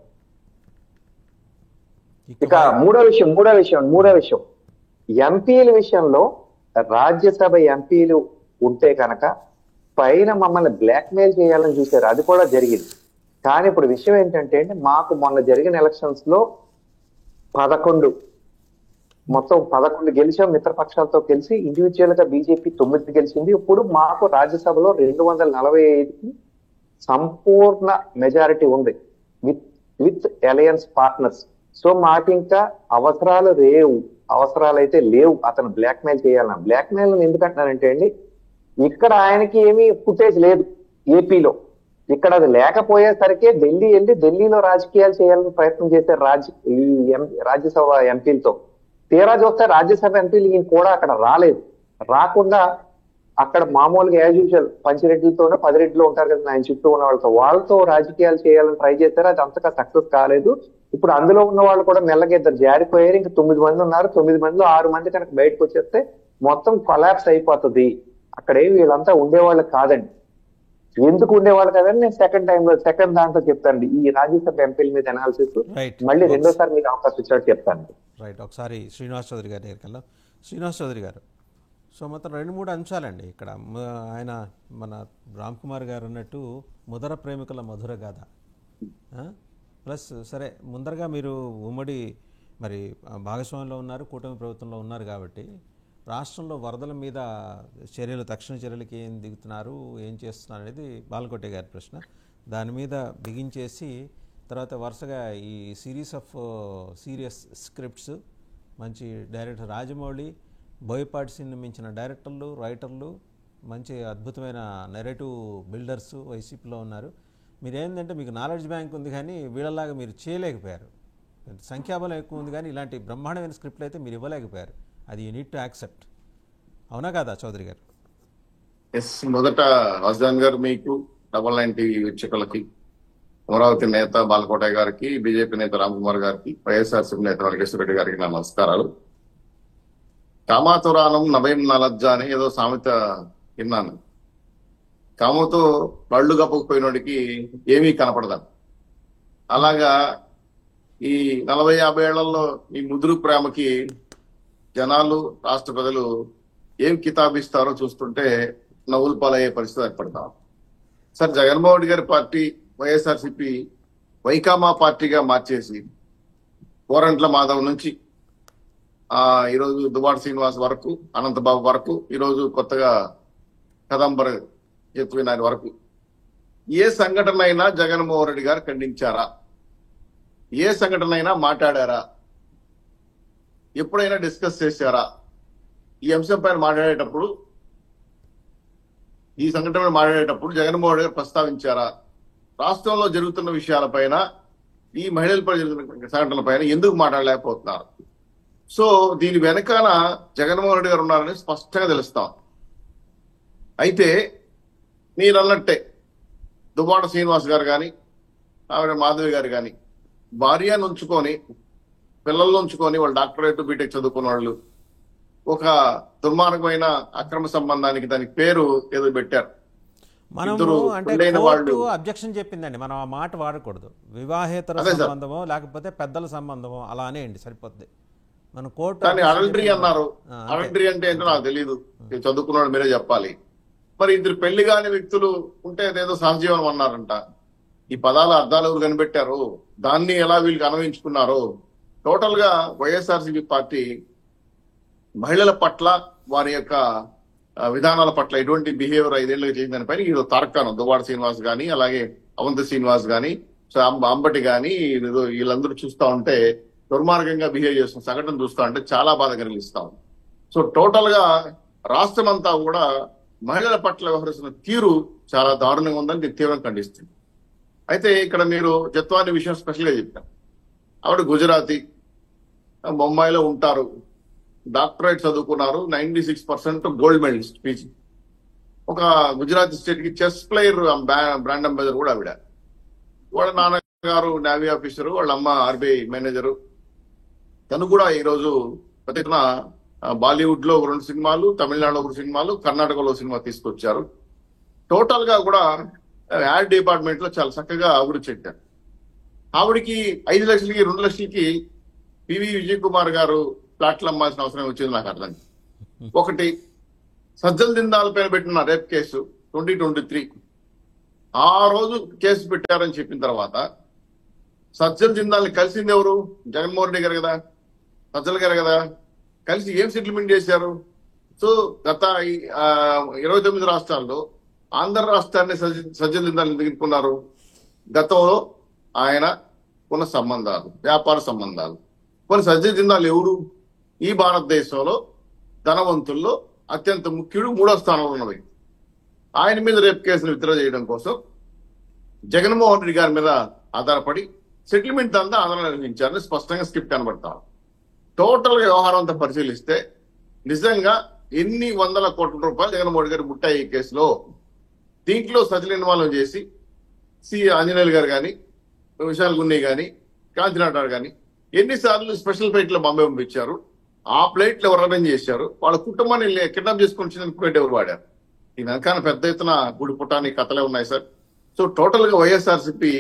S5: ఇక మూడో విషయం ఎంపీల విషయంలో రాజ్యసభ ఎంపీలు ఉంటే కనుక పైన మమ్మల్ని బ్లాక్మెయిల్ చేయాలని చూశారు, అది కూడా జరిగింది. కానీ ఇప్పుడు విషయం ఏంటంటే మాకు మొన్న జరిగిన ఎలక్షన్స్ లో 11 గెలిచాం మిత్రపక్షాలతో కలిసి. ఇండివిజువల్ గా బీజేపీ 9 గెలిచింది. ఇప్పుడు మాకు రాజ్యసభలో 245కి సంపూర్ణ మెజారిటీ ఉంది విత్ అలయన్స్ పార్ట్నర్స్. సో మాకు ఇంకా అవసరాలైతే లేవు అతను బ్లాక్మెయిల్ చేయాలన్నా. బ్లాక్మెయిల్ ఎందుకంటున్నానంటే అండి, ఇక్కడ ఆయనకి ఏమీ ఫుటేజ్ లేదు ఏపీలో. ఇక్కడ అది లేకపోయేసరికి ఢిల్లీలో రాజకీయాలు చేయాలని ప్రయత్నం చేశారు రాజ్యసభ ఎంపీలతో. తీరా చూస్తే రాజ్యసభ ఎంపీలు ఈయన కూడా అక్కడ రాకుండా అక్కడ మామూలుగా యాజ్ యూజువల్ పంచిరెడ్డిలతోనే 10 రెడ్డిలో ఉంటారు కదా ఆయన చుట్టూ ఉన్న వాళ్ళతో రాజకీయాలు చేయాలని ట్రై చేశారు. అది అంతగా సక్సెస్ కాలేదు. ఇప్పుడు అందులో ఉన్న వాళ్ళు కూడా మెల్లగా 2 జారిపోయారు. ఇంకా 9 మంది ఉన్నారు. 9 మందిలో 6 మంది కనుక బయటకు వచ్చేస్తే మొత్తం కొలాప్స్ అయిపోతుంది. అక్కడేమి వీళ్ళంతా ఉండేవాళ్ళు కాదండి. ఎందుకు ఉండేవాళ్ళు కాదని నేను సెకండ్ దాంట్లో చెప్తానండి. ఈ రాజ్యసభ ఎంపీల మీద అనాలిసిస్ మళ్ళీ రెండోసారి మీకు అవకాశం ఇచ్చాడు చెప్తాను.
S1: రైట్, ఒకసారి శ్రీనివాస్ చౌదరి గారి దగ్గరికి వెళ్దాం. శ్రీనివాస్ చౌదరి గారు, సో మొత్తం 2-3 అంశాలండి ఇక్కడ. ఆయన మన రామ్ కుమార్ గారు అన్నట్టు ముదర ప్రేమికుల మధుర గాథ ప్లస్ సరే ముందరగా మీరు ఉమ్మడి మరి భాగస్వామ్యంలో ఉన్నారు, కూటమి ప్రభుత్వంలో ఉన్నారు కాబట్టి రాష్ట్రంలో వరదల మీద తక్షణ చర్యలకి ఏం దిగుతున్నారు, ఏం చేస్తున్నారు అనేది బాలకోటే గారి ప్రశ్న. దాని మీద బిగించేసి తర్వాత వరుసగా ఈ సిరీస్ ఆఫ్ సీరియస్ స్క్రిప్ట్స్ మంచి డైరెక్టర్ రాజమౌళి, బోయపాటి సినిమా మించిన డైరెక్టర్లు, రైటర్లు, మంచి అద్భుతమైన నెరేటివ్ బిల్డర్స్ వైసీపీలో ఉన్నారు. మీరేంటంటే మీకు నాలెడ్జ్ బ్యాంక్ ఉంది కానీ వీళ్ళలాగా మీరు చేయలేకపోయారు. సంఖ్యాబలం ఎక్కువ ఉంది కానీ ఇలాంటి బ్రహ్మాండమైన స్క్రిప్ట్లు అయితే మీరు ఇవ్వలేకపోయారు. అది యూ నీడ్ టు యాక్సెప్ట్. అవునా కాదా చౌదరి గారు?
S6: ఎస్, మొదట రాజధాని గారు, మీకు 99 టీవీ వీక్షకులకి, అమరావతి నేత బాలకోట గారికి, బీజేపీ నేత రామ్ కుమార్ గారికి, వైఎస్ఆర్సీపీ నేత వెంకటేశ్వర రెడ్డి గారికి నా నమస్కారాలు. కామాతురానం నభయం నలజ్జ అని ఏదో సామెత విన్నాను. కామతో బళ్ళు కప్పకపోయినోడికి ఏమీ కనపడదా. అలాగా ఈ 40-50 ఏళ్లలో ఈ ముదురు ప్రేమకి జనాలు, రాష్ట్ర ప్రజలు ఏం కితాబిస్తారో చూస్తుంటే నవ్వులు పాలయ్యే పరిస్థితి ఏర్పడతాం. సార్, జగన్మోహన్ రెడ్డి గారి పార్టీ వైఎస్ఆర్సీపీ వైకామా పార్టీగా మార్చేసి కోరంట్ల మాధవ్ నుంచి ఈరోజు దువ్వాడ శ్రీనివాస్ వరకు, అనంతబాబు వరకు, ఈరోజు కొత్తగా కదంబర్ జత్వినారి వరకు ఏ సంఘటన అయినా జగన్మోహన్ రెడ్డి గారు ఖండించారా? ఏ సంఘటన అయినా మాట్లాడారా? ఎప్పుడైనా డిస్కస్ చేశారా? ఈ అంశం పైన మాట్లాడేటప్పుడు, ఈ సంఘటన మాట్లాడేటప్పుడు జగన్మోహన్ రెడ్డి గారు ప్రస్తావించారా? రాష్ట్రంలో జరుగుతున్న విషయాలపైన, ఈ మహిళలపై జరుగుతున్న సంఘటనలపైన ఎందుకు మాట్లాడలేకపోతున్నారు? సో దీని వెనకాల జగన్మోహన్ రెడ్డి గారు ఉన్నారని స్పష్టంగా తెలుస్తాం. అయితే మీరు అన్నట్టే దువ్వాడ శ్రీనివాస్ గారు కానీ, ఆవిడ మాధవి గారు కానీ భార్యను ఉంచుకొని, పిల్లలను ఉంచుకొని, వాళ్ళు డాక్టరేట్ బీటెక్ చదువుకున్న వాళ్ళు ఒక దుర్మార్గమైన అక్రమ సంబంధానికి దానికి పేరు ఏదో పెట్టారు.
S1: మనము అంటే కోర్టు అబ్జెక్షన్ చెప్పిందండి, మనం ఆ మాట వాడకూడదు. వివాహేతర సంబంధమో లేకపోతే పెద్దల సంబంధమో అలా అనేయండి సరిపోద్ది. మన కోర్టు
S6: కానీ అడల్టరీ అన్నారు. అడల్టరీ అంటే ఏంటో నాకు తెలియదు, చదువుకున్నాడు, మీరే చెప్పాలి. మరి ఇద్దరు పెళ్లి కాని వ్యక్తులు ఉంటే అదేదో సహజీవనం అన్నారంట. ఈ పదాల అర్థాలు ఎవరు కనిపెట్టారు, దాన్ని ఎలా వీళ్ళకి అన్వయించుకున్నారో. టోటల్ గా వైఎస్ఆర్సీపీ పార్టీ మహిళల పట్ల, వారి యొక్క విధానాల పట్ల ఎటువంటి బిహేవియర్ 5 ఏళ్ళకి చేసిన దానిపైన ఈరోజు తార్కాను దువ్వాడ శ్రీనివాస్ గానీ, అలాగే అవంతి శ్రీనివాస్ గానీ, అంబటి గానీ వీళ్ళందరూ చూస్తా ఉంటే దుర్మార్గంగా బిహేవ్ చేస్తున్న సంఘటన చూస్తా ఉంటే చాలా బాధ కలిగిస్తా ఉంది. సో టోటల్ గా రాష్ట్రం అంతా కూడా మహిళల పట్ల వ్యవహరిస్తున్న తీరు చాలా దారుణంగా ఉందని నేను తీవ్రంగా ఖండిస్తుంది. అయితే ఇక్కడ మీరు జత్వాని విషయం స్పెషల్గా చెప్పారు. ఆవిడ గుజరాతీ, బొంబాయిలో ఉంటారు, డాక్టరేట్ చదువుకున్నారు, 96% గోల్డ్ మెడలిస్ట్ పీజీ. ఒక గుజరాత్ స్టేట్ కి చెస్ ప్లేయర్ బ్రాండ్ అంబాసిడర్ కూడా ఆవిడ. వాళ్ళ నాన్నగారు నేవీ ఆఫీసరు, వాళ్ళ అమ్మ ఆర్బీఐ మేనేజరు. తను కూడా ఈరోజు ప్రతిన బాలీవుడ్ లో 2 సినిమాలు, తమిళనాడులో 1 సినిమాలు, కర్ణాటకలో సినిమా తీసుకొచ్చారు. టోటల్ గా కూడా యాడ్ డిపార్ట్మెంట్ లో చాలా చక్కగా అభివృద్ధి చెందారు. ఆవిడికి 5 లక్షలకి 2 లక్షలకి పివి విజయ్ కుమార్ గారు ప్లాట్లు అమ్మాల్సిన అవసరం వచ్చింది నాకు అర్థం. ఒకటి, సజ్జల దిందాల పైన పెట్టిన రేప్ కేసు 2023 ఆ రోజు కేసు పెట్టారని చెప్పిన తర్వాత సజ్జల దిందాల్ని కలిసింది ఎవరు? జగన్మోహన్ రెడ్డి గారు కదా, సజ్జల గారు కదా. కలిసి ఏం సెటిల్మెంట్ చేశారు? సో గత 29 రాష్ట్రాల్లో ఆంధ్ర రాష్ట్రాన్ని సజ్జల దిందాలు దిగుకున్నారు. గతంలో ఆయన ఉన్న సంబంధాలు, వ్యాపార సంబంధాలు. కొన్ని సజ్జల దిందాలు ఎవరు? ఈ భారతదేశంలో ధనవంతుల్లో అత్యంత ముఖ్యుడు, 3వ స్థానంలో ఉన్న వ్యక్తి. ఆయన మీద రేప్ కేసును విత్డ్రా చేయడం కోసం జగన్మోహన్ రెడ్డి గారి మీద ఆధారపడి సెటిల్మెంట్ అంతా ఆంధ్రలో నిర్వహించారని స్పష్టంగా స్క్రిప్ట్ కనబడతాం. టోటల్ గా వ్యవహారం అంతా పరిశీలిస్తే నిజంగా ఎన్ని వందల కోట్ల రూపాయలు జగన్మోహన్ రెడ్డి గారు ముట్టాయి ఈ కేసులో. దీంట్లో సజ్జల ఇన్వాల్వ్ చేసి ఆంజనేయులు గారు కానీ, విశాల్ గున్ని కానీ, కాంతినాథ్ కానీ ఎన్నిసార్లు స్పెషల్ ఫ్లైట్ లో బాంబే పంపించారు? ఆ ఫ్లైట్లు ఎవరు అరేంజ్ చేశారు? వాళ్ళ కుటుంబాన్ని కిడ్నాప్ చేసుకుని వచ్చిన ఫ్లైట్ ఎవరు వాడారు? ఈ వెనకాల పెద్ద ఎత్తున గుడి పుటాని కథలే ఉన్నాయి సార్. సో టోటల్ గా వైఎస్ఆర్సీపీ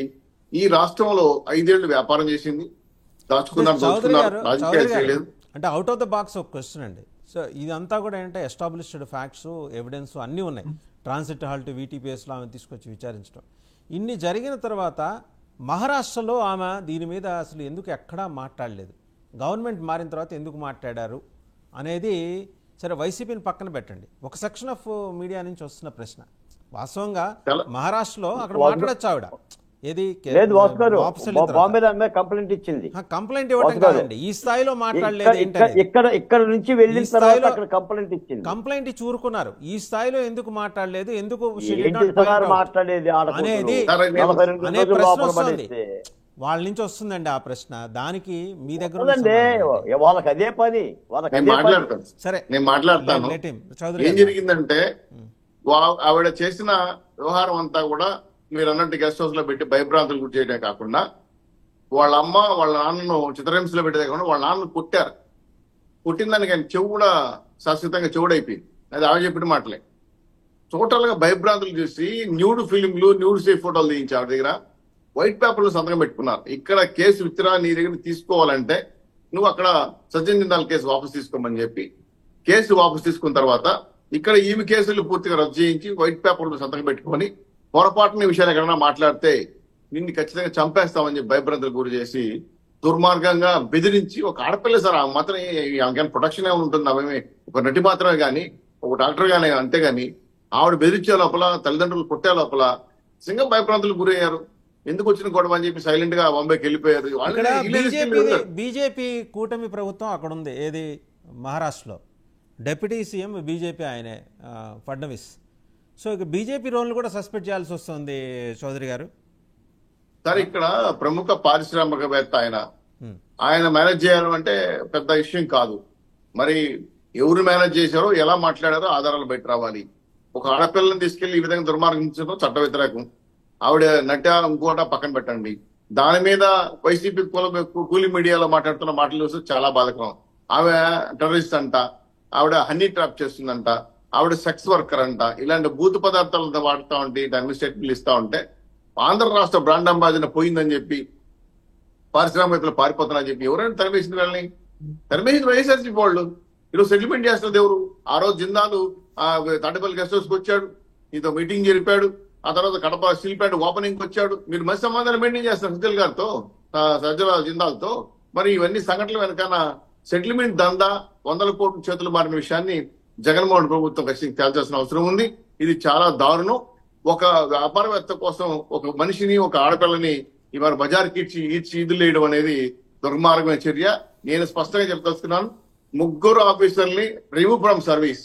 S6: ఈ రాష్ట్రంలో 5 ఏళ్లు వ్యాపారం చేసింది. దోచుకున్నారు, రాజకీయాలు చేయలేదు.
S1: అంటే అవుట్ ఆఫ్ ద బాక్స్ ఒక క్వశ్చన్ అండి. సో ఇదంతా కూడా ఏంటంటే ఎస్టాబ్లిష్డ్ ఫ్యాక్ట్స్, ఎవిడెన్స్ అన్నీ ఉన్నాయి. ట్రాన్సిట్ హాల్ట్ VTPSలో ఆమె తీసుకొచ్చి విచారించడం ఇన్ని జరిగిన తర్వాత మహారాష్ట్రలో ఆమె దీని మీద అసలు ఎందుకు ఎక్కడా మాట్లాడలేదు? గవర్నమెంట్ మారిన తర్వాత ఎందుకు మాట్లాడారు అనేది సరే వైసీపీని పక్కన పెట్టండి. ఒక సెక్షన్ ఆఫ్ మీడియా నుంచి వస్తున్న ప్రశ్న, వాస్తవంగా మహారాష్ట్రలో అక్కడ మాట్లాడచ్చు ఆవిడ. ఏది
S4: కంప్లైంట్ ఇచ్చింది,
S1: కంప్లైంట్ ఇవ్వడం కాదండి, ఈ స్థాయిలో మాట్లాడలేదు.
S4: ఇక్కడ నుంచి వెళ్ళిన తర్వాత అక్కడ కంప్లైంట్ ఇచ్చింది,
S1: కంప్లైంట్ ఇచ్చి ఊరుకున్నారు. ఈ స్థాయిలో ఎందుకు మాట్లాడలేదు, ఎందుకు
S4: మాట్లాడేది
S1: అనేది అనే ప్రశ్న వస్తుంది. వాళ్ళ నుంచి వస్తుందండి ఆ ప్రశ్న. దానికి మీ దగ్గర
S4: వాళ్ళకి అదే పని.
S1: సరే
S6: నేను మాట్లాడతాను. ఏం జరిగిందంటే ఆవిడ చేసిన వ్యవహారం అంతా కూడా మీరు అన్నట్టు గెస్ట్ హౌస్ లో పెట్టి భయభ్రాంతులు గురి చేయడమే కాకుండా వాళ్ళ అమ్మ వాళ్ళ నాన్నను చిత్రహింసలో పెట్టే కాకుండా వాళ్ళ నాన్నను పుట్టారు. పుట్టిన దానికి ఆయన చెవు కూడా శాశ్వతంగా చెవుడైపోయింది. అది ఆవిడ చెప్పిన మాటలే. టోటల్ గా భయభ్రాంతులు చూసి న్యూడ్ ఫిలింలు, న్యూడ్ సేఫ్ ఫోటోలు తీయించి ఆవిడ దగ్గర వైట్ పేపర్లు సంతకం పెట్టుకున్నారు. ఇక్కడ కేసు విత్డ్రా నీ దగ్గర తీసుకోవాలంటే నువ్వు అక్కడ సజ్జల దిందాల కేసు వాపసు తీసుకోమని చెప్పి కేసు వాపసు తీసుకున్న తర్వాత ఇక్కడ ఈమె కేసులు పూర్తిగా రద్దు చేయించి వైట్ పేపర్లు సంతకం పెట్టుకొని పొరపాటున విషయాలు ఎక్కడైనా మాట్లాడితే నిన్ను ఖచ్చితంగా చంపేస్తామని చెప్పి భయభ్రాంతులు గురి చేసి దుర్మార్గంగా బెదిరించి, ఒక ఆడపిల్ల సార్ ఆ మాత్రం ఆమె ప్రొటెక్షన్ ఏమి ఉంటుంది? ఆమె ఒక నటి మాత్రమే కానీ, ఒక డాక్టర్ గానే, అంతేగాని ఆవిడ బెదిరించే లోపల, తల్లిదండ్రులు కొట్టే లోపల నిజంగా భయభ్రాంతులు గురయ్యారు. ఎందుకు వచ్చిన గొడవ అని చెప్పి సైలెంట్ గా బాంబేకి వెళ్ళిపోయారు.
S1: బీజేపీ కూటమి ప్రభుత్వం అక్కడ ఉంది. ఏది మహారాష్ట్రలో డిప్యూటీ సీఎం బీజేపీ ఆయనే, ఫడ్నవీస్. సో ఇక బీజేపీ రోల్ని కూడా సస్పెండ్ చేయాల్సి వస్తుంది చౌదరి గారు.
S6: సార్ ఇక్కడ ప్రముఖ పారిశ్రామికవేత్త ఆయన మేనేజ్ చేయాలి అంటే పెద్ద విషయం కాదు. మరి ఎవరు మేనేజ్ చేశారో, ఎలా మాట్లాడారో ఆధారాలు బయట రావాలి. ఒక ఆడపిల్లని తీసుకెళ్లి ఈ విధంగా దుర్మార్గించడం చట్ట వ్యతిరేకం. ఆవిడ నట ఇంకోట పక్కన పెట్టండి. దాని మీద వైసీపీ కూలీ మీడియాలో మాట్లాడుతున్న మాటలు చూస్తే చాలా బాధకరం. ఆమె టెర్రరిస్ట్ అంట, ఆవిడ హనీ ట్రాప్ చేస్తుందంట, ఆవిడ సెక్స్ వర్కర్ అంట, ఇలాంటి బూతు పదార్థాలతో వాడుతూ ఉంటే దాని స్టేట్మెంట్లు ఇస్తా ఉంటే ఆంధ్ర రాష్ట్ర బ్రాండ్ అంబాసిడర్ పోయిందని చెప్పి పారిశ్రామికవేత్తలు పారిపోతున్నారని చెప్పి ఎవరైనా తరిమేసింది వాళ్ళని? తరిమేసింది వైఎస్ఆర్సీపీ వాళ్ళు. ఈరోజు సెటిల్మెంట్ చేస్తున్నది ఎవరు? ఆ రోజు జిందాలు తాడేపల్లి గెస్ట్ హౌస్కి వచ్చాడు, నీతో మీటింగ్ జరిపాడు. ఆ తర్వాత కడప స్టీల్ ప్లాంట్ ఓపెనింగ్ వచ్చాడు. మీరు మంచి సంబంధాలు మెయింటైన్ చేస్తారు సజ్జల గారితో, సజ్జల జిందాల్తో. మరి ఇవన్నీ సంఘటనలు వెనకాల సెటిల్మెంట్ దందా, 100 కోట్ల చేతులు మారిన విషయాన్ని జగన్మోహన్ ప్రభుత్వం ఖచ్చితంగా తేల్చాల్సిన అవసరం ఉంది. ఇది చాలా దారుణం. ఒక వ్యాపారవేత్త కోసం ఒక మనిషిని, ఒక ఆడపిల్లని ఇవాళ బజార్కి ఈడ్చి ఈదులు వేయడం అనేది దుర్మార్గమైన చర్య. నేను స్పష్టంగా చెప్పదలుచుకున్నాను, 3 ఆఫీసర్ని రిమూవ్ ఫ్రమ్ సర్వీస్.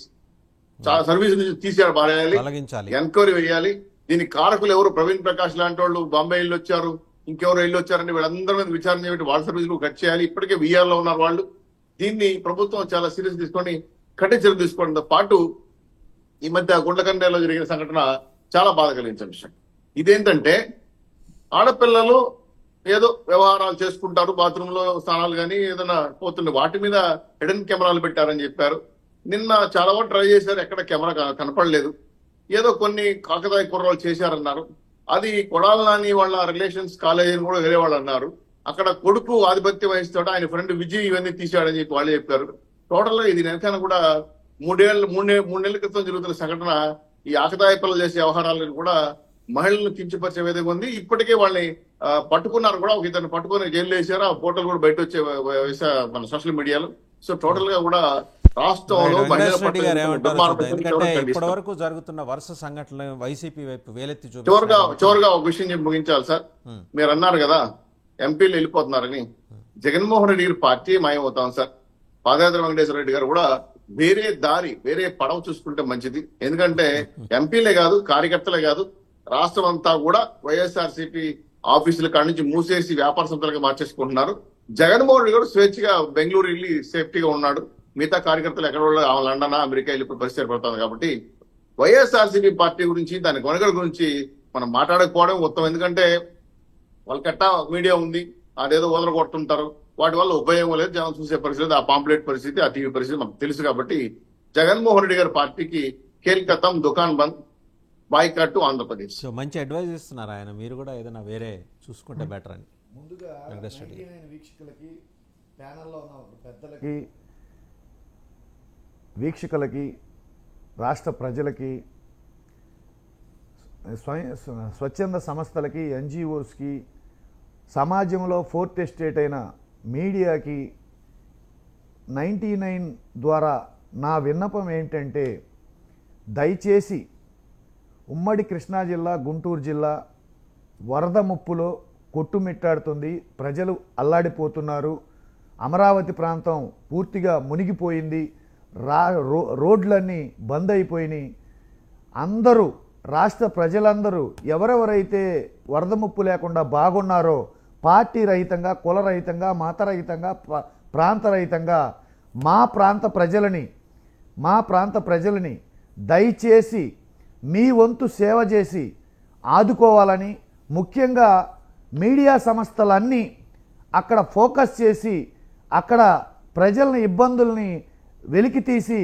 S6: చాలా సర్వీస్ నుంచి తీసేయాలి,
S1: తొలగించాలి.
S6: ఎంక్వైరీ వేయాలి. దీనికి కారకులు ఎవరు? ప్రవీణ్ ప్రకాష్ లాంటి వాళ్ళు బాంబే వెళ్ళి వచ్చారు, ఇంకెవరు వెళ్ళి వచ్చారని వీళ్ళందరి మీద విచారణ చేసి వాళ్ళ సర్వీసులు కట్ చేయాలి. ఇప్పటికే VR లో ఉన్నారు వాళ్ళు. దీన్ని ప్రభుత్వం చాలా సీరియస్ తీసుకొని కఠిన చర్యలు తీసుకోవడంతో పాటు ఈ మధ్య గుండ్లకండలో జరిగిన సంఘటన చాలా బాధ కలిగించిన విషయం. ఇదేంటంటే ఆడపిల్లలు ఏదో వ్యవహారాలు చేసుకుంటారు, బాత్రూమ్ లో స్నానాలు కానీ ఏదైనా పోతుండే వాటి మీద హిడెన్ కెమెరాలు పెట్టారని చెప్పారు. నిన్న చాలా వరకు ట్రై చేశారు, ఎక్కడ కెమెరా కనపడలేదు. ఏదో కొన్ని కాకతాయ కుర్రాలు చేశారన్నారు. అది కొడాల నాని వాళ్ళ రిలేషన్స్ కాలేజీ అని కూడా వేరే వాళ్ళు అన్నారు. అక్కడ కొడుకు ఆధిపత్యం వహిస్తాడు, ఆయన ఫ్రెండ్ విజయ్ ఇవన్నీ తీశాడని చెప్పి వాళ్ళు చెప్పారు. టోటల్ గా ఇది వెనకాల కూడా మూడు నెలల క్రితం జరుగుతున్న సంఘటన ఈ ఆకతాయ పిల్లలు చేసే వ్యవహారాలను కూడా మహిళలను కించపరిచే విధంగా ఉంది. ఇప్పటికే వాళ్ళని పట్టుకున్నారు కూడా, ఒక ఇద్దరిని పట్టుకుని జైలు వేశారు. ఆ ఫోటోలు కూడా బయట వచ్చే మన సోషల్ మీడియాలో. సో టోటల్ గా కూడా రాష్ట్రంలో
S1: ఎందుకంటే ఇప్పటి వరకు జరుగుతున్న వరుస సంఘటనలు వైసీపీ వైపు వేలెత్తి
S6: చివరిగా ఒక విషయం చెప్పి ముగించాలి సార్. మీరు అన్నారు కదా ఎంపీలు వెళ్ళిపోతున్నారని. జగన్మోహన్ రెడ్డి గారి పార్టీ మాయమవుతాం సార్. పాదయాత్ర వెంకటేశ్వర రెడ్డి గారు కూడా వేరే దారి, వేరే పడవ చూసుకుంటే మంచిది. ఎందుకంటే ఎంపీలే కాదు, కార్యకర్తలే కాదు, రాష్ట్రం అంతా కూడా వైఎస్ఆర్సీపీ ఆఫీసుల కాడి నుంచి మూసేసి వ్యాపార సంస్థలుగా మార్చేసుకుంటున్నారు. జగన్మోహన్ రెడ్డి గారు స్వేచ్ఛగా బెంగళూరు వెళ్ళి సేఫ్టీగా ఉన్నాడు. మిగతా కార్యకర్తలు ఎక్కడ లండన్, అమెరికా వెళ్ళి పరిస్థితి ఏర్పడుతుంది. కాబట్టి వైఎస్ఆర్సీపీ పార్టీ గురించి, దాని కొనగడ గురించి మనం మాట్లాడకపోవడం ఉత్తమం. ఎందుకంటే వాళ్ళకట్టా మీడియా ఉంది, అదేదో వదలగొడుతుంటారు. వాటి వల్ల ఉపయోగం లేదు. జనం చూసే పరిస్థితి, ఆ పాంప్లెట్ పరిస్థితి, ఆ టీవీ పరిస్థితి మనకు తెలుసు. కాబట్టి జగన్మోహన్ రెడ్డి గారి పార్టీకి ఖేల్కతం, దుకాన్ బంద్, బాయ్కాట్ ఆంధ్రప్రదేశ్.
S1: సో మంచి అడ్వైజ్ ఇస్తున్నారు ఆయన. మీరు కూడా ఏదైనా వేరే చూసుకుంటే బెటర్ అని.
S7: ముందుగా వీక్షకులకి, ప్యానల్లో ఉన్న పెద్దలకి, వీక్షకులకి, రాష్ట్ర ప్రజలకి, స్వచ్ఛంద సంస్థలకి, NGOస్కి, సమాజంలో ఫోర్త్ ఎస్టేట్ అయిన మీడియాకి 99 ద్వారా నా విన్నపం ఏంటంటే, దయచేసి ఉమ్మడి కృష్ణా జిల్లా, గుంటూరు జిల్లా వరద ముప్పులో కొట్టుమిట్టాడుతుంది. ప్రజలు అల్లాడిపోతున్నారు. అమరావతి ప్రాంతం పూర్తిగా మునిగిపోయింది. రోడ్లన్నీ బంద్ అయిపోయినాయి. అందరూ, రాష్ట్ర ప్రజలందరూ ఎవరెవరైతే వరద ముప్పు లేకుండా బాగున్నారో పార్టీ రహితంగా, కుల రహితంగా, మత రహితంగా, ప్రాంత రహితంగా మా ప్రాంత ప్రజలని దయచేసి మీ వంతు సేవ చేసి ఆదుకోవాలని, ముఖ్యంగా మీడియా సంస్థలన్నీ అక్కడ ఫోకస్ చేసి అక్కడ ప్రజలని ఇబ్బందుల్ని వెలికి తీసి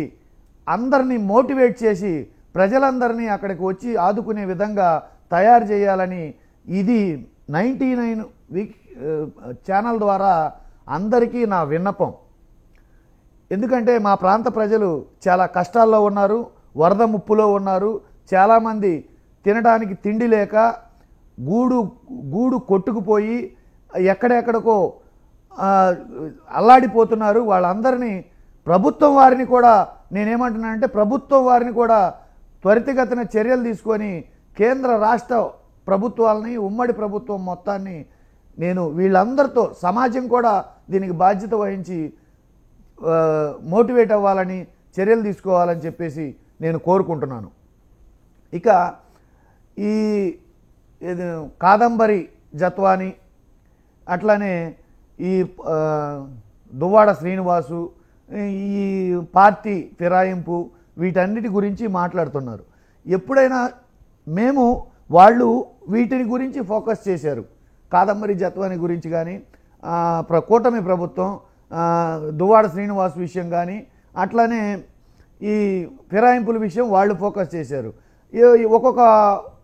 S7: అందరినీ మోటివేట్ చేసి ప్రజలందరినీ అక్కడికి వచ్చి ఆదుకునే విధంగా తయారు చేయాలని ఇది 99 ఛానల్ ద్వారా అందరికీ నా విన్నపం. ఎందుకంటే మా ప్రాంత ప్రజలు చాలా కష్టాల్లో ఉన్నారు, వరద ముప్పులో ఉన్నారు. చాలామంది తినడానికి తిండి లేక గూడు కొట్టుకుపోయి ఎక్కడెక్కడికో అల్లాడిపోతున్నారు. వాళ్ళందరినీ ప్రభుత్వం వారిని కూడా నేనేమంటున్నానంటే ప్రభుత్వం వారిని కూడా త్వరితగతిన చర్యలు తీసుకొని కేంద్ర రాష్ట్ర ప్రభుత్వాలని, ఉమ్మడి ప్రభుత్వం మొత్తాన్ని నేను వీళ్ళందరితో సమాజం కూడా దీనికి బాధ్యత వహించి మోటివేట్ అవ్వాలని, చర్యలు తీసుకోవాలని చెప్పేసి నేను కోరుకుంటున్నాను. ఇక ఈ కాదంబరి జత్వాని, అట్లానే ఈ దువ్వాడ శ్రీనివాసు, ఈ పార్టీ ఫిరాయింపు, వీటన్నిటి గురించి మాట్లాడుతున్నారు. ఎప్పుడైనా వాళ్ళు వీటిని గురించి ఫోకస్ చేశారు. కాదంబరి జత్వాని గురించి కానీ, కూటమి ప్రభుత్వం దువ్వాడ శ్రీనివాస్ విషయం కానీ, అట్లానే ఈ ఫిరాయింపుల విషయం వాళ్ళు ఫోకస్ చేశారు. ఒక్కొక్క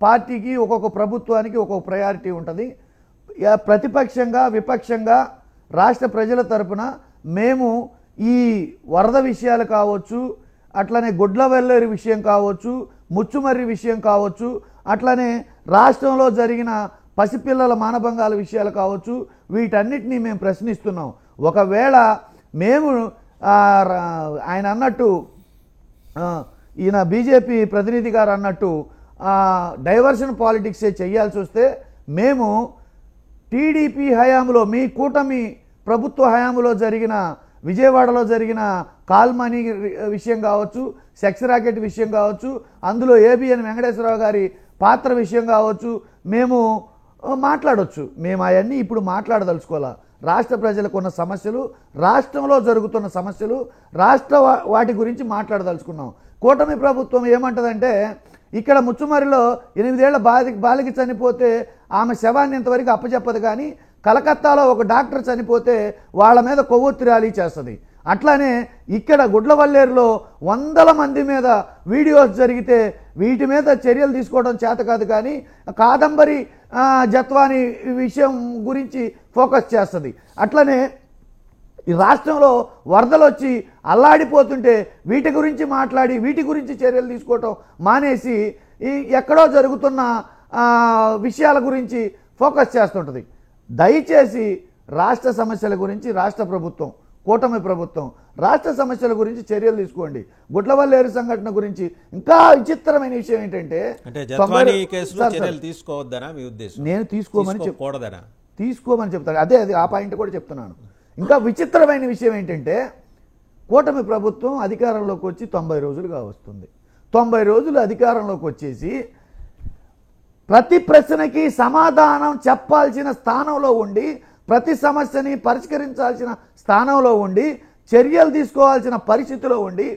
S7: పార్టీకి, ఒక్కొక్క ప్రభుత్వానికి ఒక్కొక్క ప్రయారిటీ ఉంటుంది. ప్రతిపక్షంగా, విపక్షంగా రాష్ట్ర ప్రజల తరపున మేము ఈ వరద విషయాలు కావచ్చు, అట్లనే గొడ్లవెల్లేరు విషయం కావచ్చు, ముచ్చుమర్రి విషయం కావచ్చు, అట్లనే రాష్ట్రంలో జరిగిన పసిపిల్లల మానభంగాల విషయాలు కావచ్చు, వీటన్నిటినీ మేము ప్రశ్నిస్తున్నాం. ఒకవేళ మేము ఆయన అన్నట్టు, ఈయన బీజేపీ ప్రతినిధి గారు అన్నట్టు డైవర్షన్ పాలిటిక్సే చేయాల్సి వస్తే మేము టీడీపీ హయాంలో, మీ కూటమి ప్రభుత్వ హయాంలో జరిగిన విజయవాడలో జరిగిన కాల్ మనీ విషయం కావచ్చు, సెక్స్ రాకెట్ విషయం కావచ్చు, అందులో ఏబిఎన్ వెంకటేశ్వరరావు గారి పాత్ర విషయం కావచ్చు, మేము మాట్లాడవచ్చు. మేము అవన్నీ ఇప్పుడు మాట్లాడదలుచుకోవాలా. రాష్ట్ర ప్రజలకు ఉన్న సమస్యలు, రాష్ట్రంలో జరుగుతున్న సమస్యలు, వాటి గురించి మాట్లాడదలుచుకున్నాం. కూటమి ప్రభుత్వం ఏమంటదంటే, ఇక్కడ ముచ్చుమరిలో 8 ఏళ్ల బాలిక చనిపోతే ఆమె శవాన్ని ఇంతవరకు అప్పచెప్పదు, కానీ కలకత్తాలో ఒక డాక్టర్ చనిపోతే వాళ్ళ మీద కొవ్వొత్తి ర్యాలీ చేస్తుంది. అట్లానే ఇక్కడ గుడ్లవల్లేరులో 100 మంది మీద వీడియోస్ జరిగితే వీటి మీద చర్యలు తీసుకోవడం చేత కాదు, కానీ కాదంబరి జత్వాని విషయం గురించి ఫోకస్ చేస్తుంది. అట్లనే ఈ రాష్ట్రంలో వరదలు వచ్చి అల్లాడిపోతుంటే వీటి గురించి మాట్లాడి వీటి గురించి చర్యలు తీసుకోవటం మానేసి ఈ ఎక్కడో జరుగుతున్న విషయాల గురించి ఫోకస్ చేస్తుంటుంది. దయచేసి రాష్ట్ర సమస్యల గురించి రాష్ట్ర ప్రభుత్వం, కూటమి ప్రభుత్వం రాష్ట్ర సమస్యల గురించి చర్యలు తీసుకోండి. గుడ్లవల్లేరు సంఘటన గురించి ఇంకా విచిత్రమైన విషయం ఏంటంటే, నేను తీసుకోమని చెప్తాను. అదే ఆ పాయింట్ కూడా చెప్తున్నాను. ఇంకా విచిత్రమైన విషయం ఏంటంటే, కూటమి ప్రభుత్వం అధికారంలోకి వచ్చి 90 రోజులుగా వస్తుంది. 90 రోజులు అధికారంలోకి వచ్చేసి ప్రతి ప్రశ్నకి సమాధానం చెప్పాల్సిన స్థానంలో ఉండి, ప్రతి సమస్యని పరిష్కరించాల్సిన స్థానంలో ఉండి, చర్యలు తీసుకోవాల్సిన పరిస్థితిలో ఉండి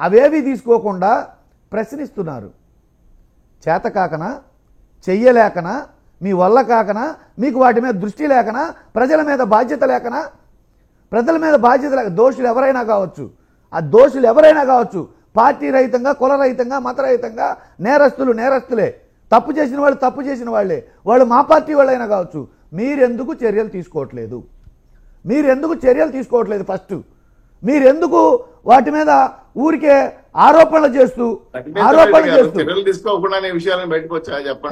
S7: అవేవి తీసుకోకుండా ప్రశ్నిస్తున్నారు. చేతకాకనా, చెయ్యలేకనా, మీ వల్ల కాకనా, మీకు వాటి మీద దృష్టి లేకనా, ప్రజల మీద బాధ్యత లేకనా? ప్రజల మీద బాధ్యత లేక దోషులు ఎవరైనా కావచ్చు, ఆ దోషులు ఎవరైనా కావచ్చు, పార్టీ రహితంగా, కుల రహితంగా, మతరహితంగా నేరస్తులే, తప్పు చేసిన వాళ్ళు తప్పు చేసిన వాళ్ళే, వాళ్ళు మా పార్టీ వాళ్ళైనా కావచ్చు. మీరెందుకు చర్యలు తీసుకోవట్లేదు? ఫస్ట్ మీరెందుకు వాటి మీద ఊరికే ఆరోపణలు చేస్తూ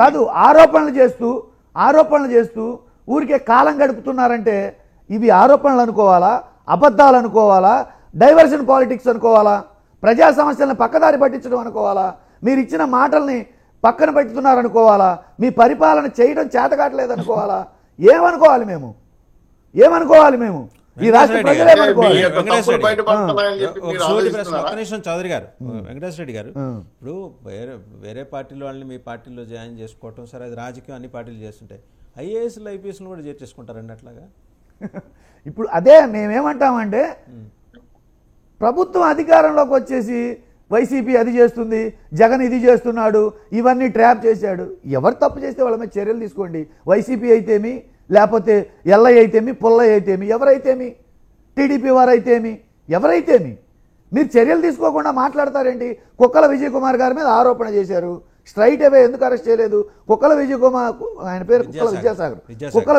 S7: కాదు, ఆరోపణలు చేస్తూ ఊరికే కాలం గడుపుతున్నారంటే ఇవి ఆరోపణలు అనుకోవాలా, అబద్ధాలు అనుకోవాలా, డైవర్షన్ పాలిటిక్స్ అనుకోవాలా, ప్రజా సమస్యలను పక్కదారి పట్టించడం అనుకోవాలా, మీరు ఇచ్చిన మాటల్ని పక్కన పెట్టుతున్నారనుకోవాలా, మీ పరిపాలన చేయడం చేతకాట్లేదు అనుకోవాలా? ఏమనుకోవాలి మేము? ఈ రాష్ట్ర ప్రజలు ఏమనుకోవాలి?
S1: చౌదరి గారు, వెంకటేశ్వర రెడ్డి గారు, ఇప్పుడు వేరే పార్టీలో వాళ్ళని మీ పార్టీలో జాయిన్ చేసుకోవటం సరే, అది రాజకీయం అన్ని పార్టీలు చేస్తుంటాయి. ఐఏఎస్లు ఐపీఎస్లు కూడా చేర్చేసుకుంటారండి అట్లాగా.
S7: ఇప్పుడు అదే మేమేమంటామంటే, ప్రభుత్వం అధికారంలోకి వచ్చేసి వైసీపీ అది చేస్తుంది, జగన్ ఇది చేస్తున్నాడు, ఇవన్నీ ట్రాప్ చేశాడు. ఎవరు తప్పు చేస్తే వాళ్ళ మీద చర్యలు తీసుకోండి. వైసీపీ అయితేమి, లేకపోతే ఎల్ఐ అయితేమి, పుల్లయ్య అయితేమి, ఎవరైతేమి, టీడీపీ వారైతేమి, ఎవరైతేమి, మీరు చర్యలు తీసుకోకుండా మాట్లాడతారేంటి? కుక్కల విజయ్ కుమార్ గారి మీద ఆరోపణ చేశారు, స్ట్రైట్ అవే ఎందుకు అరెస్ట్ చేయలేదు? కుక్కల విజయ్ కుమార్, ఆయన పేరు కుక్కల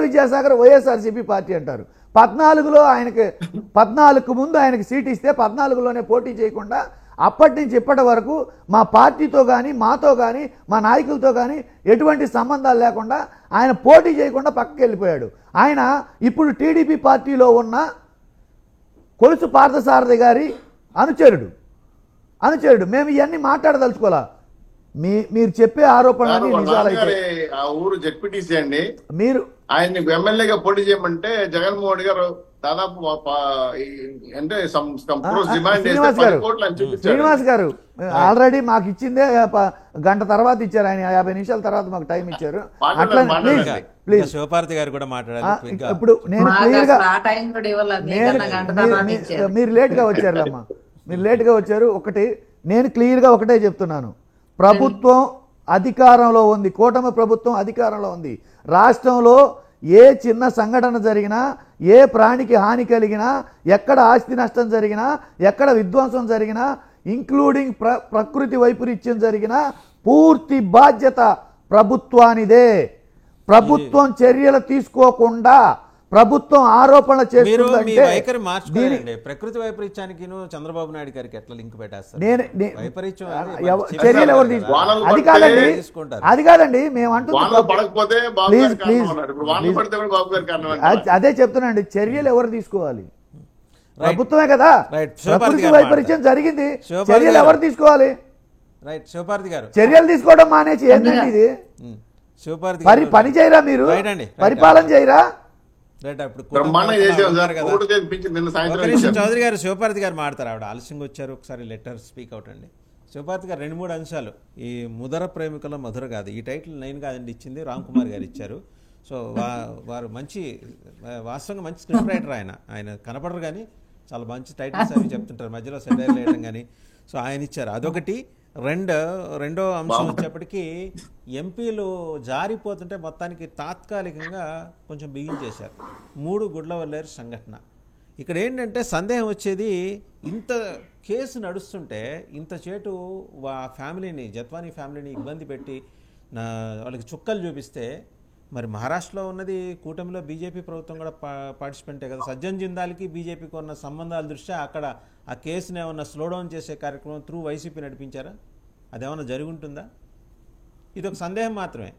S7: విద్యాసాగర్ వైఎస్ఆర్సీపీ పార్టీ అంటారు. 14 ముందు ఆయనకి సీట్ ఇస్తే 14లోనే పోటీ చేయకుండా అప్పటి నుంచి ఇప్పటి వరకు మా పార్టీతో కానీ, మాతో కానీ, మా నాయకులతో కానీ ఎటువంటి సంబంధాలు లేకుండా ఆయన పోటీ చేయకుండా పక్కకి వెళ్ళిపోయాడు. ఆయన ఇప్పుడు టీడీపీ పార్టీలో ఉన్న కొలుసు పార్థసారథి గారి అనుచరుడు. మేము ఇవన్నీ మాట్లాడదలుచుకోవాలా? మీరు చెప్పే ఆరోపణలు నిజాలైతే మీరు
S6: ఆయన్ని ఎమ్మెల్యేగా పోటీ చేయమంటే జగన్మోహన్ రెడ్డి గారు దాదాపు అంటే
S7: శ్రీనివాస్ గారు ఆల్రెడీ మాకు ఇచ్చిందే గంట తర్వాత ఇచ్చారు, ఆయన 50 నిమిషాల తర్వాత మాకు టైం ఇచ్చారు. అట్లా ప్లీజ్
S1: శివపార్తి గారు కూడా మాట్లాడారు.
S7: ఇప్పుడు నేను క్లియర్ గా, మీరు లేట్ గా వచ్చారులమ్మా, మీరు లేట్ గా వచ్చారు. నేను క్లియర్ గా ఒకటే చెప్తున్నాను, ప్రభుత్వం అధికారంలో ఉంది, కూటమి ప్రభుత్వం అధికారంలో ఉంది. రాష్ట్రంలో ఏ చిన్న సంఘటన జరిగినా, ఏ ప్రాణికి హాని కలిగినా, ఎక్కడ ఆస్తి నష్టం జరిగినా, ఎక్కడ విధ్వంసం జరిగినా, ఇంక్లూడింగ్ ప్రకృతి వైపరీత్యం జరిగినా పూర్తి బాధ్యత ప్రభుత్వానిదే. ప్రభుత్వం చర్యలు తీసుకోకుండా ప్రభుత్వం ఆరోపణలు చేస్తుందంటే
S1: ప్రకృతి వైపరీత్యానికి చంద్రబాబు నాయుడు గారికి ఎట్లా లింక్ పెట్టేస్తారు?
S7: చర్యలు ఎవరు తీసుకోవాలి? అది కాదండి మేము అంటున్నాం. అదే చెప్తున్నాండి, చర్యలు ఎవరు తీసుకోవాలి? ప్రభుత్వమే కదా. ప్రకృతి వైపరీత్యం జరిగింది, చర్యలు ఎవరు తీసుకోవాలి? చర్యలు తీసుకోవడం మానేసి ఏంటండి ఇది? పని చేయరా మీరు? పరిపాలన చేయరా?
S1: రైట్. అప్పుడు
S6: బ్రహ్మాండంగా చేసాం సార్.
S1: కదా.
S6: ఒకటి చేపించి నిన్న
S1: ఒక
S6: సాయంత్రం
S1: నిమిషం
S6: ఇచ్చారు.
S1: చౌదరి గారు, శివపార్తి గారు మాడతారు. ఆవిడ ఆలస్యంగా వచ్చారు, ఒకసారి లెటర్ స్పీక్ అవుట్ అండి. శివపార్తి గారు 2-3 అంశాలు. ఈ ముదర ప్రేమికుల మధుర కాదు, ఈ టైటిల్ నేను కాదండి ఇచ్చింది, రామ్ కుమార్ గారు ఇచ్చారు. సో వారు మంచి, వాస్తవంగా మంచి స్క్రిప్ట్ రైటర్. ఆయన కనపడరు కానీ చాలా మంచి టైటిల్స్ అవి చెప్తుంటారు, మధ్యలో సెటైర్లు వేయడం కానీ. సో ఆయన ఇచ్చారు, అదొకటి. రెండో అంశం వచ్చేప్పటికీ ఎంపీలు జారిపోతుంటే మొత్తానికి తాత్కాలికంగా కొంచెం బిగించేశారు. 3 గుడ్లవల్లేరు సంఘటన. ఇక్కడ ఏంటంటే సందేహం వచ్చేది, ఇంత కేసు నడుస్తుంటే ఇంత చేటు ఫ్యామిలీని, జత్వానీ ఫ్యామిలీని ఇబ్బంది పెట్టి వాళ్ళకి చుక్కలు చూపిస్తే, మరి మహారాష్ట్రలో ఉన్నది కూటమిలో బీజేపీ ప్రభుత్వం కూడా పార్టిసిపెంటే కదా. సజ్జన్ జిందాల్కి బీజేపీకి ఉన్న సంబంధాల దృష్ట్యా అక్కడ ఆ కేసుని ఏమన్నా స్లో డౌన్ చేసే కార్యక్రమం త్రూ వైసీపీ నడిపించారా? అదేమన్నా జరుగుంటుందా? ఇది ఒక సందేహం మాత్రమే.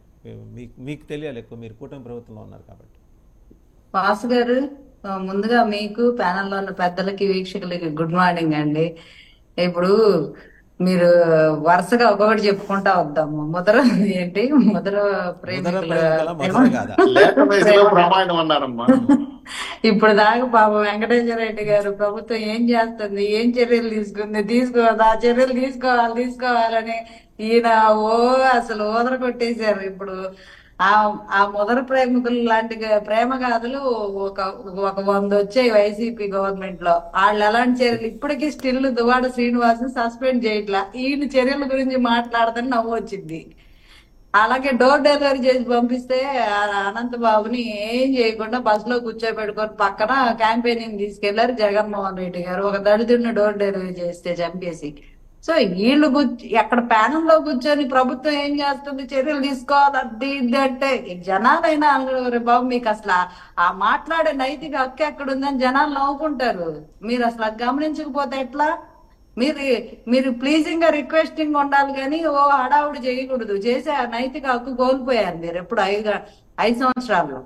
S1: మీకు తెలియాలి ఎక్కువ, మీరు కూటమి ప్రభుత్వంలో ఉన్నారు కాబట్టి.
S8: వాసు గారు, ముందుగా మీకు ప్యానెల్లో ఉన్న పెద్దలకి, వీక్షకులకి గుడ్ మార్నింగ్ అండి. ఇప్పుడు మీరు వరుసగా ఒక్కొక్కటి చెప్పుకుంటా వద్దాము. ముదర ఏంటి, ముదర ప్రేమికుల
S6: రామాయణం అన్నారమ్మా.
S8: ఇప్పుడు దాకా పాపం వెంకటేశ్వర రెడ్డి గారు ప్రభుత్వం ఏం చేస్తుంది, ఏం చర్యలు తీసుకుంది, ఆ చర్యలు తీసుకోవాలని ఈయన అసలు ఊదర కొట్టేశారు. ఇప్పుడు ఆ ముదర ప్రేమికులు లాంటి ప్రేమ గాథలు ఒక 100 వచ్చాయి వైసీపీ గవర్నమెంట్ లో. వాళ్ళు ఎలాంటి చర్యలు, ఇప్పటికీ స్టిల్ దువాడ శ్రీనివాస్ సస్పెండ్ చేయట్లా. ఈయన చర్యల గురించి మాట్లాడదని నవ్వు వచ్చింది. అలాగే డోర్ డెలివరీ చేసి పంపిస్తే అనంతబాబుని ఏం చేయకుండా బస్సులో కూర్చోబెట్టుకొని పక్కన క్యాంపెయినింగ్ తీసుకెళ్లారు జగన్మోహన్ రెడ్డి గారు. ఒక దళితుడిని డోర్ డెలివరీ చేస్తే చంపేసి. సో వీళ్ళు ఎక్కడ ప్యానెల్లో కూర్చొని ప్రభుత్వం ఏం చేస్తుంది, చర్యలు తీసుకోవాలి అది ఇది అంటే జనాలైనా బాబు మీకు అసలు ఆ మాట్లాడే నైతిక హక్కు ఎక్కడుందని జనాలు నవ్వుకుంటారు. మీరు అసలు గమనించకపోతే ఎట్లా? మీరు ప్లీజింగ్ గా రిక్వెస్టింగ్ ఉండాలి కానీ హడావుడి చేయకూడదు. చేసే ఆ నైతిక హక్కు కోల్పోయారు మీరు ఎప్పుడు 5 సంవత్సరాల్లో.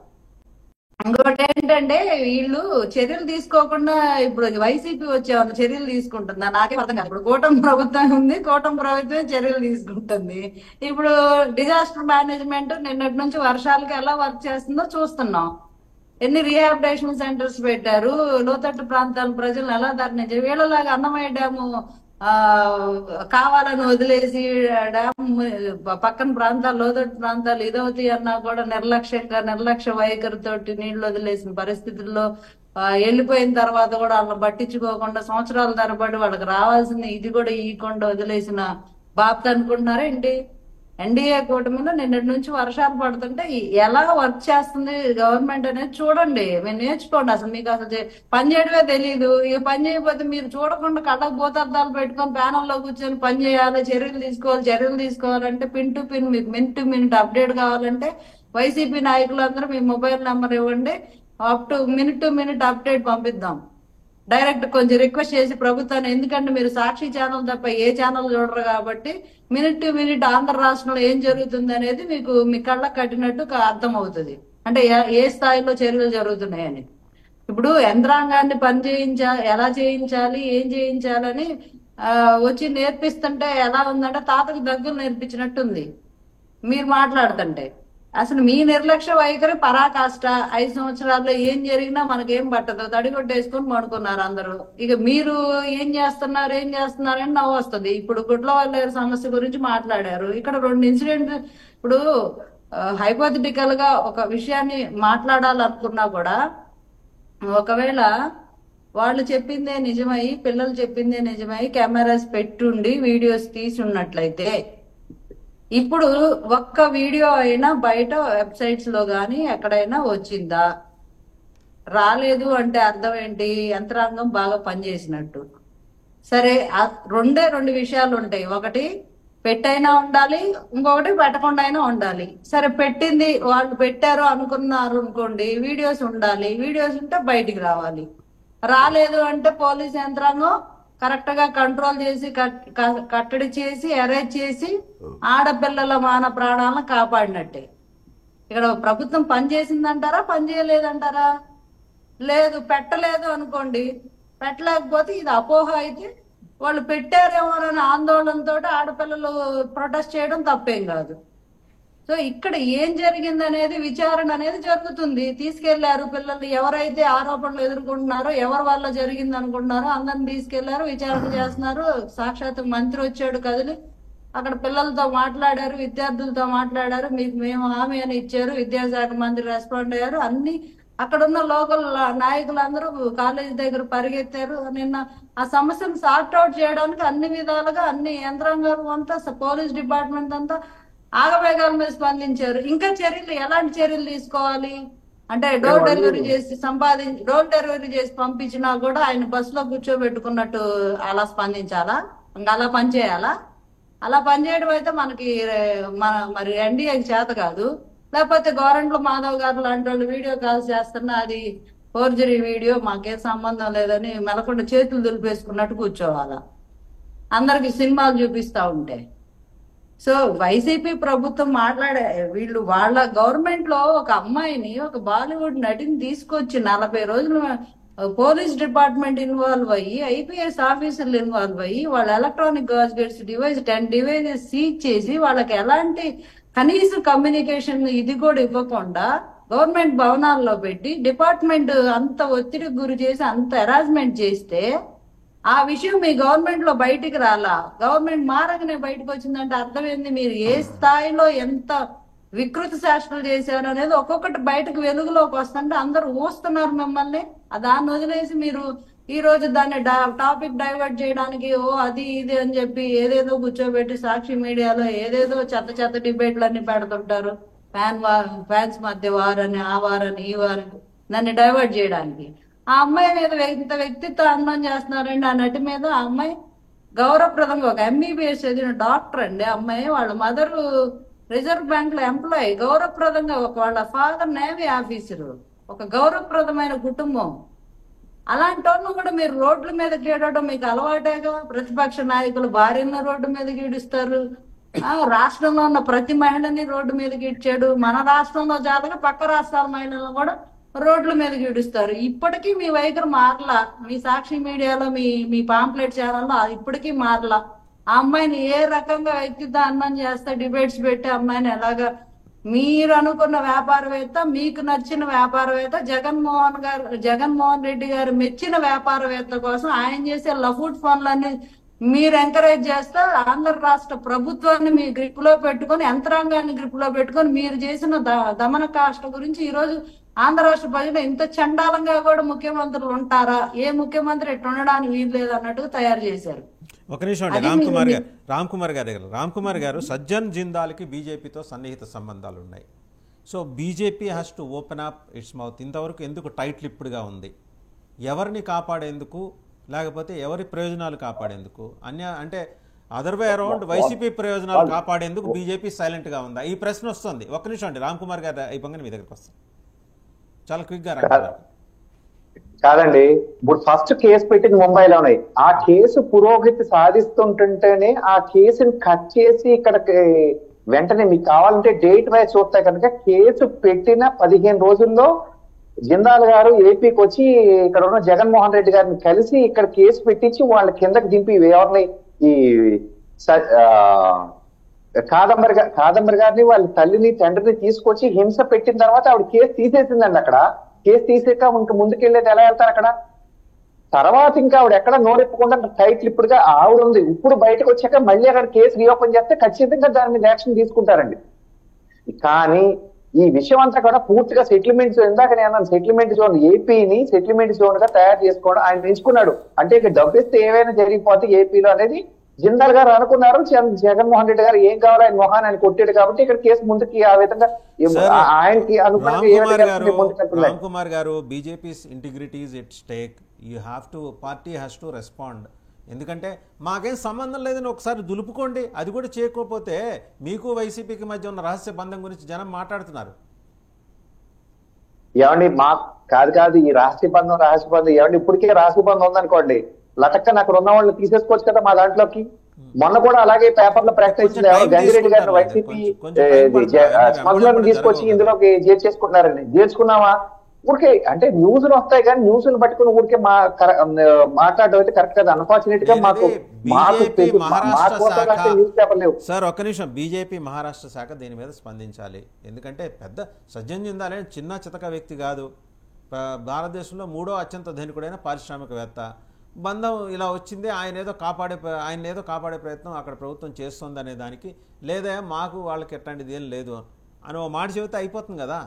S8: ఇంకోటి ఏంటంటే, వీళ్ళు చర్యలు తీసుకోకుండా ఇప్పుడు వైసీపీ వచ్చేవాళ్ళు చర్యలు తీసుకుంటుందా నాకే అర్థం కాదు. ఇప్పుడు కూటమి ప్రభుత్వం ఉంది, కూటమి ప్రభుత్వం చర్యలు తీసుకుంటుంది. ఇప్పుడు డిజాస్టర్ మేనేజ్మెంట్ నిన్నటి నుంచి వర్షాలకి ఎలా వర్క్ చేస్తుందో చూస్తున్నాం. ఎన్ని రీహాబిలిటేషన్ సెంటర్స్ పెట్టారు, లోతట్టు ప్రాంతాల ప్రజలను ఎలా ధర్నించారు. వీళ్ళలాగా అన్నమయ్య డ్యాము కావాలని వదిలేసి డ్యామ్ పక్కన ప్రాంతాలు, లోతట్టు ప్రాంతాలు ఇదవుతాయి అన్నా కూడా నిర్లక్ష్య వైఖరితోటి నీళ్లు వదిలేసిన పరిస్థితుల్లో వెళ్ళిపోయిన తర్వాత కూడా వాళ్ళని పట్టించుకోకుండా సంవత్సరాల తరబడి వాళ్ళకి రావాల్సిన ఇది కూడా ఇవ్వకుండా వదిలేసిన బాప్త అనుకుంటున్నారా ఏంటి? ఎన్డీఏ కూటమిలో నిన్నటి నుంచి వర్షాలు పడుతుంటే ఎలా వర్క్ చేస్తుంది గవర్నమెంట్ అనేది చూడండి, మీరు నేర్చుకోండి. అసలు మీకు అసలు పని చేయడమే తెలియదు. ఇక పని చేయకపోతే మీరు చూడకుండా కళ్ళకు భూతార్థాలు పెట్టుకొని ప్యానల్లో కూర్చొని పని చేయాలి, చర్యలు తీసుకోవాలంటే పిన్ టు పిన్, మీకు మినిట్ టు మినిట్ అప్డేట్ కావాలంటే వైసీపీ నాయకులందరూ మీ మొబైల్ నెంబర్ ఇవ్వండి, అప్ టు మినిట్ అప్డేట్ పంపిద్దాం. డైరెక్ట్ కొంచెం రిక్వెస్ట్ చేసి ప్రభుత్వాన్ని, ఎందుకంటే మీరు సాక్షి ఛానల్ తప్ప ఏ ఛానల్ చూడరు కాబట్టి మినిట్ టు మినిట్ ఆంధ్ర రాష్ట్రంలో ఏం జరుగుతుంది అనేది మీకు మీ కళ్ళకు కట్టినట్టు అర్థం అవుతుంది. అంటే ఏ స్థాయిలో చర్యలు జరుగుతున్నాయని. ఇప్పుడు యంత్రాంగాన్ని ఎలా చేయించాలి, ఏం చేయించాలని వచ్చి నేర్పిస్తుంటే ఎలా ఉందంటే తాతకు దగ్గులు నేర్పించినట్టుంది మీరు మాట్లాడుతుంటే. అసలు మీ నిర్లక్ష్య వైఖరి పరాకాష్ట. 5 సంవత్సరాల్లో ఏం జరిగినా మనకేం పట్టదు, తడిగొట్టేసుకొని పడుకున్నారు అందరూ. ఇక మీరు ఏం చేస్తున్నారని నవ్వు వస్తుంది. ఇప్పుడు గుడ్లవల్లేరు సమస్య గురించి మాట్లాడారు. ఇక్కడ 2 ఇన్సిడెంట్. ఇప్పుడు హైపోథెటికల్ గా ఒక విషయాన్ని మాట్లాడాలనుకున్నా కూడా ఒకవేళ వాళ్ళు చెప్పిందే నిజమై, పిల్లలు చెప్పిందే నిజమై కెమెరాస్ పెట్టుండి వీడియోస్ తీసి ఉన్నట్లయితే, ఇప్పుడు ఒక్క వీడియో అయినా బయట వెబ్సైట్స్ లో గానీ ఎక్కడైనా వచ్చిందా? రాలేదు అంటే అర్థం ఏంటి? యంత్రాంగం బాగా పనిచేసినట్టు. సరే, 2 విషయాలు ఉంటాయి. ఒకటి పెట్టైనా ఉండాలి, ఇంకొకటి పెట్టకుండా అయినా ఉండాలి. సరే, పెట్టింది వాళ్ళు పెట్టారు అనుకున్నారు అనుకోండి, వీడియోస్ ఉండాలి. వీడియోస్ ఉంటే బయటికి రావాలి. రాలేదు అంటే పోలీస్ యంత్రాంగం కరెక్ట్ గా కంట్రోల్ చేసి కట్టడి చేసి అరెస్ట్ చేసి ఆడపిల్లల మాన ప్రాణాలను కాపాడినట్టే. ఇక్కడ ప్రభుత్వం పని చేసిందంటారా, పని చేయలేదంటారా? లేదు, పెట్టలేదు అనుకోండి. పెట్టలేకపోతే ఇది అపోహ అయితే వాళ్ళు పెట్టారేమోనని ఆందోళనతో ఆడపిల్లలు ప్రొటెస్ట్ చేయడం తప్పేం కాదు. సో ఇక్కడ ఏం జరిగింది అనేది విచారణ అనేది జరుగుతుంది. తీసుకెళ్లారు పిల్లలు ఎవరైతే ఆరోపణలు ఎదుర్కొంటున్నారో, ఎవరి వల్ల జరిగింది అనుకుంటున్నారో అందరిని తీసుకెళ్లారు, విచారణ చేస్తున్నారు. సాక్షాత్ మంత్రి వచ్చాడు కదిలి, అక్కడ పిల్లలతో మాట్లాడారు, విద్యార్థులతో మాట్లాడారు, మీకు మేము హామీ అని ఇచ్చారు, విద్యాశాఖ మంత్రి రెస్పాండ్ అయ్యారు. అన్ని అక్కడున్న లోకల్ నాయకులందరూ కాలేజీ దగ్గర పరిగెత్తారు. నిన్న ఆ సమస్యను సార్ట్ అవుట్ చేయడానికి అన్ని విధాలుగా అన్ని యంత్రాంగం అంతా, పోలీస్ డిపార్ట్మెంట్ అంతా ఆగవేగాల మీద స్పందించారు. ఇంకా చర్యలు, ఎలాంటి చర్యలు తీసుకోవాలి అంటే డోర్ డెలివరీ చేసి పంపించినా కూడా ఆయన బస్సులో కూర్చోబెట్టుకున్నట్టు అలా స్పందించాలా? ఇంకా అలా పనిచేయాలా? అలా పనిచేయడం అయితే మనకి మరి ఎన్డీఏకి చేత కాదు. లేకపోతే గోరంట్ల మాధవ్ గారు లాంటి వాళ్ళు వీడియో కాల్స్ చేస్తున్నా అది ఫోర్జరీ వీడియో, మాకేం సంబంధం లేదని మెలకుండా చేతులు దులిపేసుకున్నట్టు కూర్చోవాలా అందరికి సినిమాలు చూపిస్తా ఉంటే? సో వైసీపీ ప్రభుత్వం వీళ్ళు వాళ్ళ గవర్నమెంట్ లో ఒక అమ్మాయిని, ఒక బాలీవుడ్ నటిని తీసుకొచ్చి 40 రోజులు పోలీస్ డిపార్ట్మెంట్ ఇన్వాల్వ్ అయ్యి, ఐపీఎస్ ఆఫీసర్లు ఇన్వాల్వ్ అయ్యి, వాళ్ళ ఎలక్ట్రానిక్ గాడ్జెట్స్ 10 డివైజెస్ సీజ్ చేసి వాళ్ళకి ఎలాంటి కనీస కమ్యూనికేషన్ ఇది కూడా ఇవ్వకుండా గవర్నమెంట్ భవనాల్లో పెట్టి డిపార్ట్మెంట్ అంత ఒత్తిడికి గురి చేసి అంత హెరాస్మెంట్ చేస్తే ఆ విషయం మీ గవర్నమెంట్ లో బయటికి రాలా. గవర్నమెంట్ మారగానే బయటకు వచ్చిందంటే అర్థం ఏంది? మీరు ఏ స్థాయిలో ఎంత వికృత శాస్త్రాలు చేశారు అనేది ఒక్కొక్కటి బయటకు వెలుగులోకి వస్తుంటే అందరూ ఊస్తున్నారు మిమ్మల్ని. దాన్ని వదిలేసి మీరు ఈ రోజు దాన్ని టాపిక్ డైవర్ట్ చేయడానికి అది ఇది అని చెప్పి ఏదేదో కూర్చోబెట్టి సాక్షి మీడియాలో ఏదేదో చెత్త డిబేట్లన్నీ పెడుతుంటారు. ఫ్యాన్స్ మధ్య వారని, ఆ వారని, ఈ వారని దాన్ని డైవర్ట్ చేయడానికి. ఆ అమ్మాయి మీద ఇంత వ్యక్తిత్వ అందం చేస్తున్నారండి. ఆ నటి మీద ఆ అమ్మాయి గౌరవప్రదంగా ఒక ఎంబీబీఎస్ చదివిన డాక్టర్ అండి. అమ్మాయి వాళ్ళ మదరు రిజర్వ్ బ్యాంక్ లో ఎంప్లాయీ. గౌరవప్రదంగా వాళ్ళ ఫాదర్ నేవీ ఆఫీసరు, ఒక గౌరవప్రదమైన కుటుంబం. అలాంటి వాళ్ళను కూడా మీరు రోడ్ల మీద గీడడం మీకు అలవాటేగా. ప్రతిపక్ష నాయకులు భార్యను రోడ్డు మీద గీడిస్తారు. రాష్ట్రంలో ఉన్న ప్రతి మహిళని రోడ్డు మీద గీడ్చాడు. మన రాష్ట్రంలో జాతక పక్క రాష్ట్రాల మహిళలను కూడా రోడ్ల మీద గీడుస్తారు. ఇప్పటికీ మీ వైఖరి మారలా. మీ సాక్షి మీడియాలో మీ పాంప్లెట్ ఛానల్లో ఇప్పటికీ మారలా. ఆ అమ్మాయిని ఏ రకంగా వ్యక్తిత్వ అన్నం చేస్తే డిబేట్స్ పెట్టి అమ్మాయిని ఎలాగా మీరు అనుకున్న వ్యాపారవేత్త, మీకు నచ్చిన వ్యాపారవేత్త, జగన్మోహన్ రెడ్డి గారు మెచ్చిన వ్యాపారవేత్త కోసం ఆయన చేసే లఫూట్ పనులన్నీ మీరు ఎంకరేజ్ చేస్తే ఆంధ్ర రాష్ట్ర ప్రభుత్వాన్ని మీ గ్రిప్ లో పెట్టుకొని, యంత్రాంగాన్ని గ్రిప్ లో పెట్టుకొని మీరు చేసిన దమన కాష్ట గురించి ఈ రోజు ఆంధ్ర రాష్ట్ర ప్రజలు ఇంత చండాలంగా కూడా ముఖ్యమంత్రులు ఉంటారా? ఏ ముఖ్యమంత్రి ఇట్లా ఉండడానికి వీలు లేదు అన్నట్టుగా తయారు చేశారు.
S1: ఒక నిమిషం అండి, రామ్ కుమార్ గారు సజ్జన్ జిందాల్కి బీజేపీతో సన్నిహిత సంబంధాలు ఉన్నాయి. So BJP has to open up it's mouth. ఇంతవరకు ఎందుకు టైట్ లిప్డ్గా ఉంది? ఎవరిని కాపాడేందుకు, లేకపోతే ఎవరి ప్రయోజనాలు కాపాడేందుకు? అంటే అదర్ వే అరౌండ్ వైసీపీ ప్రయోజనాలు కాపాడేందుకు బీజేపీ సైలెంట్గా ఉందా? ఈ ప్రశ్న వస్తుంది. ఒక్క నిమిషం అండి, రామ్ కుమార్ గారు అయిపోగానే మీ దగ్గరికి వస్తాం. చాలా క్విక్గా రామ్.
S5: కాదండి, ఇప్పుడు ఫస్ట్ కేసు పెట్టింది ముంబైలోనే. ఆ కేసు పురోగతి సాధిస్తుంటుంటేనే ఆ కేసుని కట్ చేసి ఇక్కడ వెంటనే మీకు కావాలంటే డేట్ వైజ్ చూస్తే కనుక కేసు పెట్టిన 15 రోజుల్లో జిందాల్ గారు ఏపీకి వచ్చి ఇక్కడ ఉన్న జగన్మోహన్ రెడ్డి గారిని కలిసి ఇక్కడ కేసు పెట్టించి వాళ్ళ కిందకి దింపి ఎవరిని ఈ కాదంబరి గారిని వాళ్ళ తల్లిని తండ్రిని తీసుకొచ్చి హింస పెట్టిన తర్వాత ఆవిడ కేసు తీసేసిందండి. అక్కడ కేసు తీసాక ఇంక ముందుకెళ్ళేది ఎలా వెళ్తారు అక్కడ? తర్వాత ఇంకా ఆవిడ ఎక్కడ నోరెప్పకుండా టైట్ లిప్డ్గా ఆవిడ ఉంది. ఇప్పుడు బయటకు వచ్చాక మళ్ళీ అక్కడ కేసు రీఓపెన్ చేస్తే ఖచ్చితంగా దాని మీద యాక్షన్ తీసుకుంటారండి. కానీ ఈ విషయం అంతా కూడా పూర్తిగా సెటిల్మెంట్, ఇందాక నేను సెటిల్మెంట్ జోన్, ఏపీని సెటిల్మెంట్ జోన్ గా తయారు చేసుకోవడం ఆయన ఎంచుకున్నాడు. అంటే ఇక డబ్బిస్తే ఏవైనా జరిగిపోతే ఏపీలో అనేది జిందాల్ గారు అనుకున్నారు. జగన్మోహన్ రెడ్డి గారు ఏం కావాలో ఆయన మొహాన్ని ఆయన కొట్టాడు కాబట్టి ఇక్కడ కేసు ముందుకి ఆ విధంగా ఆయనకి
S1: రామ్ కుమార్ గారు, BJP's integrity is at stake. You have to, party has to respond. ఎందుకంటే మాకేం సంబంధం లేదని ఒకసారి దులుపుకోండి. అది కూడా చేయకపోతే మీకు వైసీపీకి మధ్య ఉన్న రహస్య బంధం గురించి జనం మాట్లాడుతున్నారు.
S5: ఏమండి మా కాదు ఈ రహస్య బంధం ఏమండి ఇప్పటికే రహస్య బంధం ఉందనుకోండి, లటక్కన అక్కడ ఉన్న వాళ్ళని తీసేసుకోవచ్చు కదా మా దాంట్లోకి. మొన్న కూడా అలాగే పేపర్లో ప్రకటించింది, గంగిరెడ్డి గారిని వైసీపీ స్మగ్లర్ని తీసుకొచ్చి ఇందులోకి చేర్చేసుకుంటున్నారండి. చేర్చుకున్నావా? ఊరికే అంటే న్యూస్లు వస్తాయి కానీ న్యూస్లు పట్టుకుని ఊరికే మాట్లాడడం అయితే కరెక్ట్ కాదు. అన్ఫార్చునేట్ గా మాకు
S1: బీజేపీ మహారాష్ట్ర శాఖ
S5: న్యూస్ పేపర్ లేవు.
S1: సార్ ఒక్క నిమిషం, బీజేపీ మహారాష్ట్ర శాఖ దీని మీద స్పందించాలి. ఎందుకంటే పెద్ద సజ్జన్ జిందాల్ అనే చిన్న చితక వ్యక్తి కాదు, భారతదేశంలో 3వ అత్యంత ధనికుడైన పారిశ్రామికవేత్త. బంధం ఇలా వచ్చింది, ఆయన ఏదో కాపాడే ప్రయత్నం అక్కడ ప్రభుత్వం చేస్తుంది అనే దానికి, లేదా మాకు వాళ్ళకి ఎట్లాంటిది ఏం లేదు అని ఓ మాట చెబితే అయిపోతుంది కదా.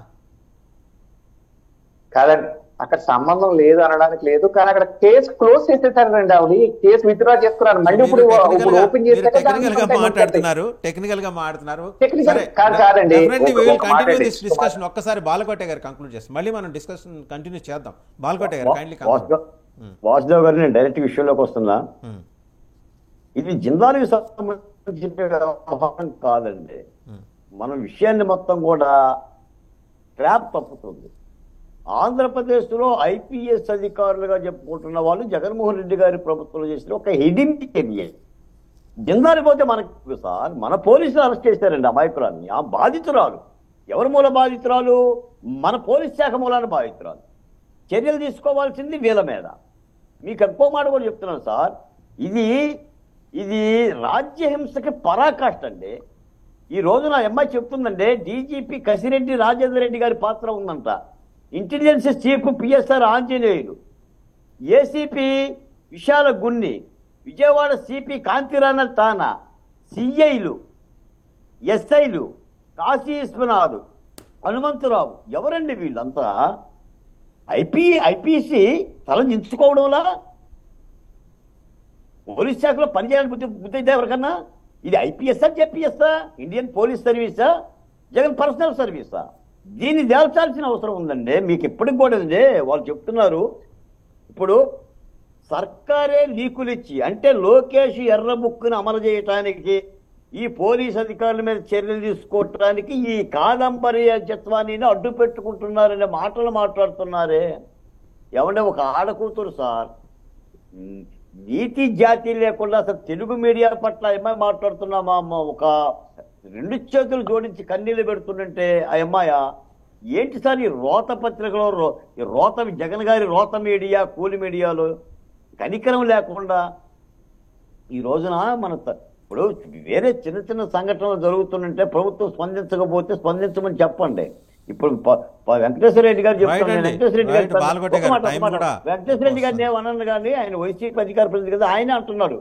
S5: కాదండి, అక్కడ సంబంధం లేదు అనడానికి లేదు, కానీ అక్కడ కేసు క్లోజ్ చేసేసారండి. ఆవిడ కేసు విత్డ్రా చేసుకున్నారు. మళ్ళీ ఇప్పుడు ఓపెన్ చేసి
S1: టెక్నికల్ గా మాట్లాడుతున్నారు.
S5: కాదండి,
S1: డిస్కషన్ ఒక్కసారి బాలకోట గారు కంక్లూడ్ చేస్తాం, మళ్ళీ మనం డిస్కషన్ కంటిన్యూ చేద్దాం. బాలకోట గారు కైండ్లీ
S4: వాసుదేవ్ గారు, నేను డైరెక్ట్ విషయంలోకి వస్తున్నా. ఇది జిందాల్కి సంబంధించిన వ్యవహారం కాదండి. మన విషయాన్ని మొత్తం కూడా ట్రాప్ తప్పుతుంది. ఆంధ్రప్రదేశ్లో ఐపీఎస్ అధికారులుగా చెప్పుకుంటున్న వాళ్ళు జగన్మోహన్ రెడ్డి గారి ప్రభుత్వంలో చేసిన ఒక హిడింగ్ చర్య. జిందాల్ పోతే మనకు సార్ మన పోలీసులు అరెస్ట్ చేశారండి అమాయకురాన్ని. ఆ బాధితురాలు ఎవరి మూల బాధితురాలు? మన పోలీస్ శాఖ మూలాన బాధితురాలు. చర్యలు తీసుకోవాల్సింది వీళ్ళ మీద. మీకు ఎక్కువ మాట కూడా చెప్తున్నాను సార్, ఇది రాజ్యహింసకి పరాకాష్ట అండి. ఈ రోజు నా అమ్మాయి చెప్తుందంటే డీజీపీ కసిరెడ్డి రాజేందర్ రెడ్డి గారి పాత్ర ఉందంట, intelligence chief PSR Anjaneyulu, ACP విశాల గున్ని, విజయవాడ సిపి కాంతిరాణ తానా, సిఐలు, ఎస్ఐలు, కాశీ విశ్వనాథ్, హనుమంతరావు, ఎవరండి వీళ్ళంతా? ఐపీసీ తలదించుకోవడంలా పోలీస్ శాఖలో పనిచేయాలని బుద్ధి అయితే ఎవరికన్నా? ఇది ఐపీఎస్ఆ జెపిఎస్ఆ? ఇండియన్ పోలీస్ సర్వీసా, జగన్ పర్సనల్ సర్వీసా? దీన్ని తేల్చాల్సిన అవసరం ఉందండి. మీకు ఎప్పటికి కూడా వాళ్ళు చెప్తున్నారు, ఇప్పుడు సర్కారే లీకులు ఇచ్చి, అంటే లోకేష్ ఎర్ర బుక్కును అమలు చేయటానికి, ఈ పోలీస్ అధికారుల మీద చర్యలు తీసుకోవటానికి ఈ కాదంబర్యత్వాన్ని అడ్డు పెట్టుకుంటున్నారనే మాటలు మాట్లాడుతున్నారే. ఏమంటే ఒక ఆడకూతురు సార్, నీతి జాతి లేకుండా అసలు తెలుగు మీడియా పట్ల ఏమై మాట్లాడుతున్నామా? ఒక 2 చేతులు జోడించి కన్నీళ్ళు పెడుతుంటే ఆ అమ్మాయ ఏంటి సార్? ఈ రోత పత్రికలో, ఈ రోత జగన్ గారి రోత మీడియా, కూలి మీడియాలో కనికరం లేకుండా ఈ రోజున మన ఇప్పుడు వేరే చిన్న చిన్న సంఘటనలు జరుగుతుంటే ప్రభుత్వం స్పందించకపోతే స్పందించమని చెప్పండి. ఇప్పుడు వెంకటేశ్వర రెడ్డి గారు చెప్తాను, వెంకటేశ్వర రెడ్డి గారిని ఏమన్నాను కానీ ఆయన వైసీపీ అధికార ప్రతినిధి కదా, ఆయన అంటున్నాడు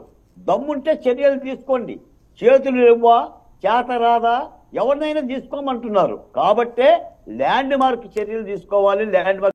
S4: దమ్ముంటే చర్యలు తీసుకోండి, చేతులు ఇవ్వా, చేత రాదా, ఎవరినైనా తీసుకోమంటున్నారు. కాబట్టే ల్యాండ్ మార్క్ చర్యలు తీసుకోవాలి. Land mark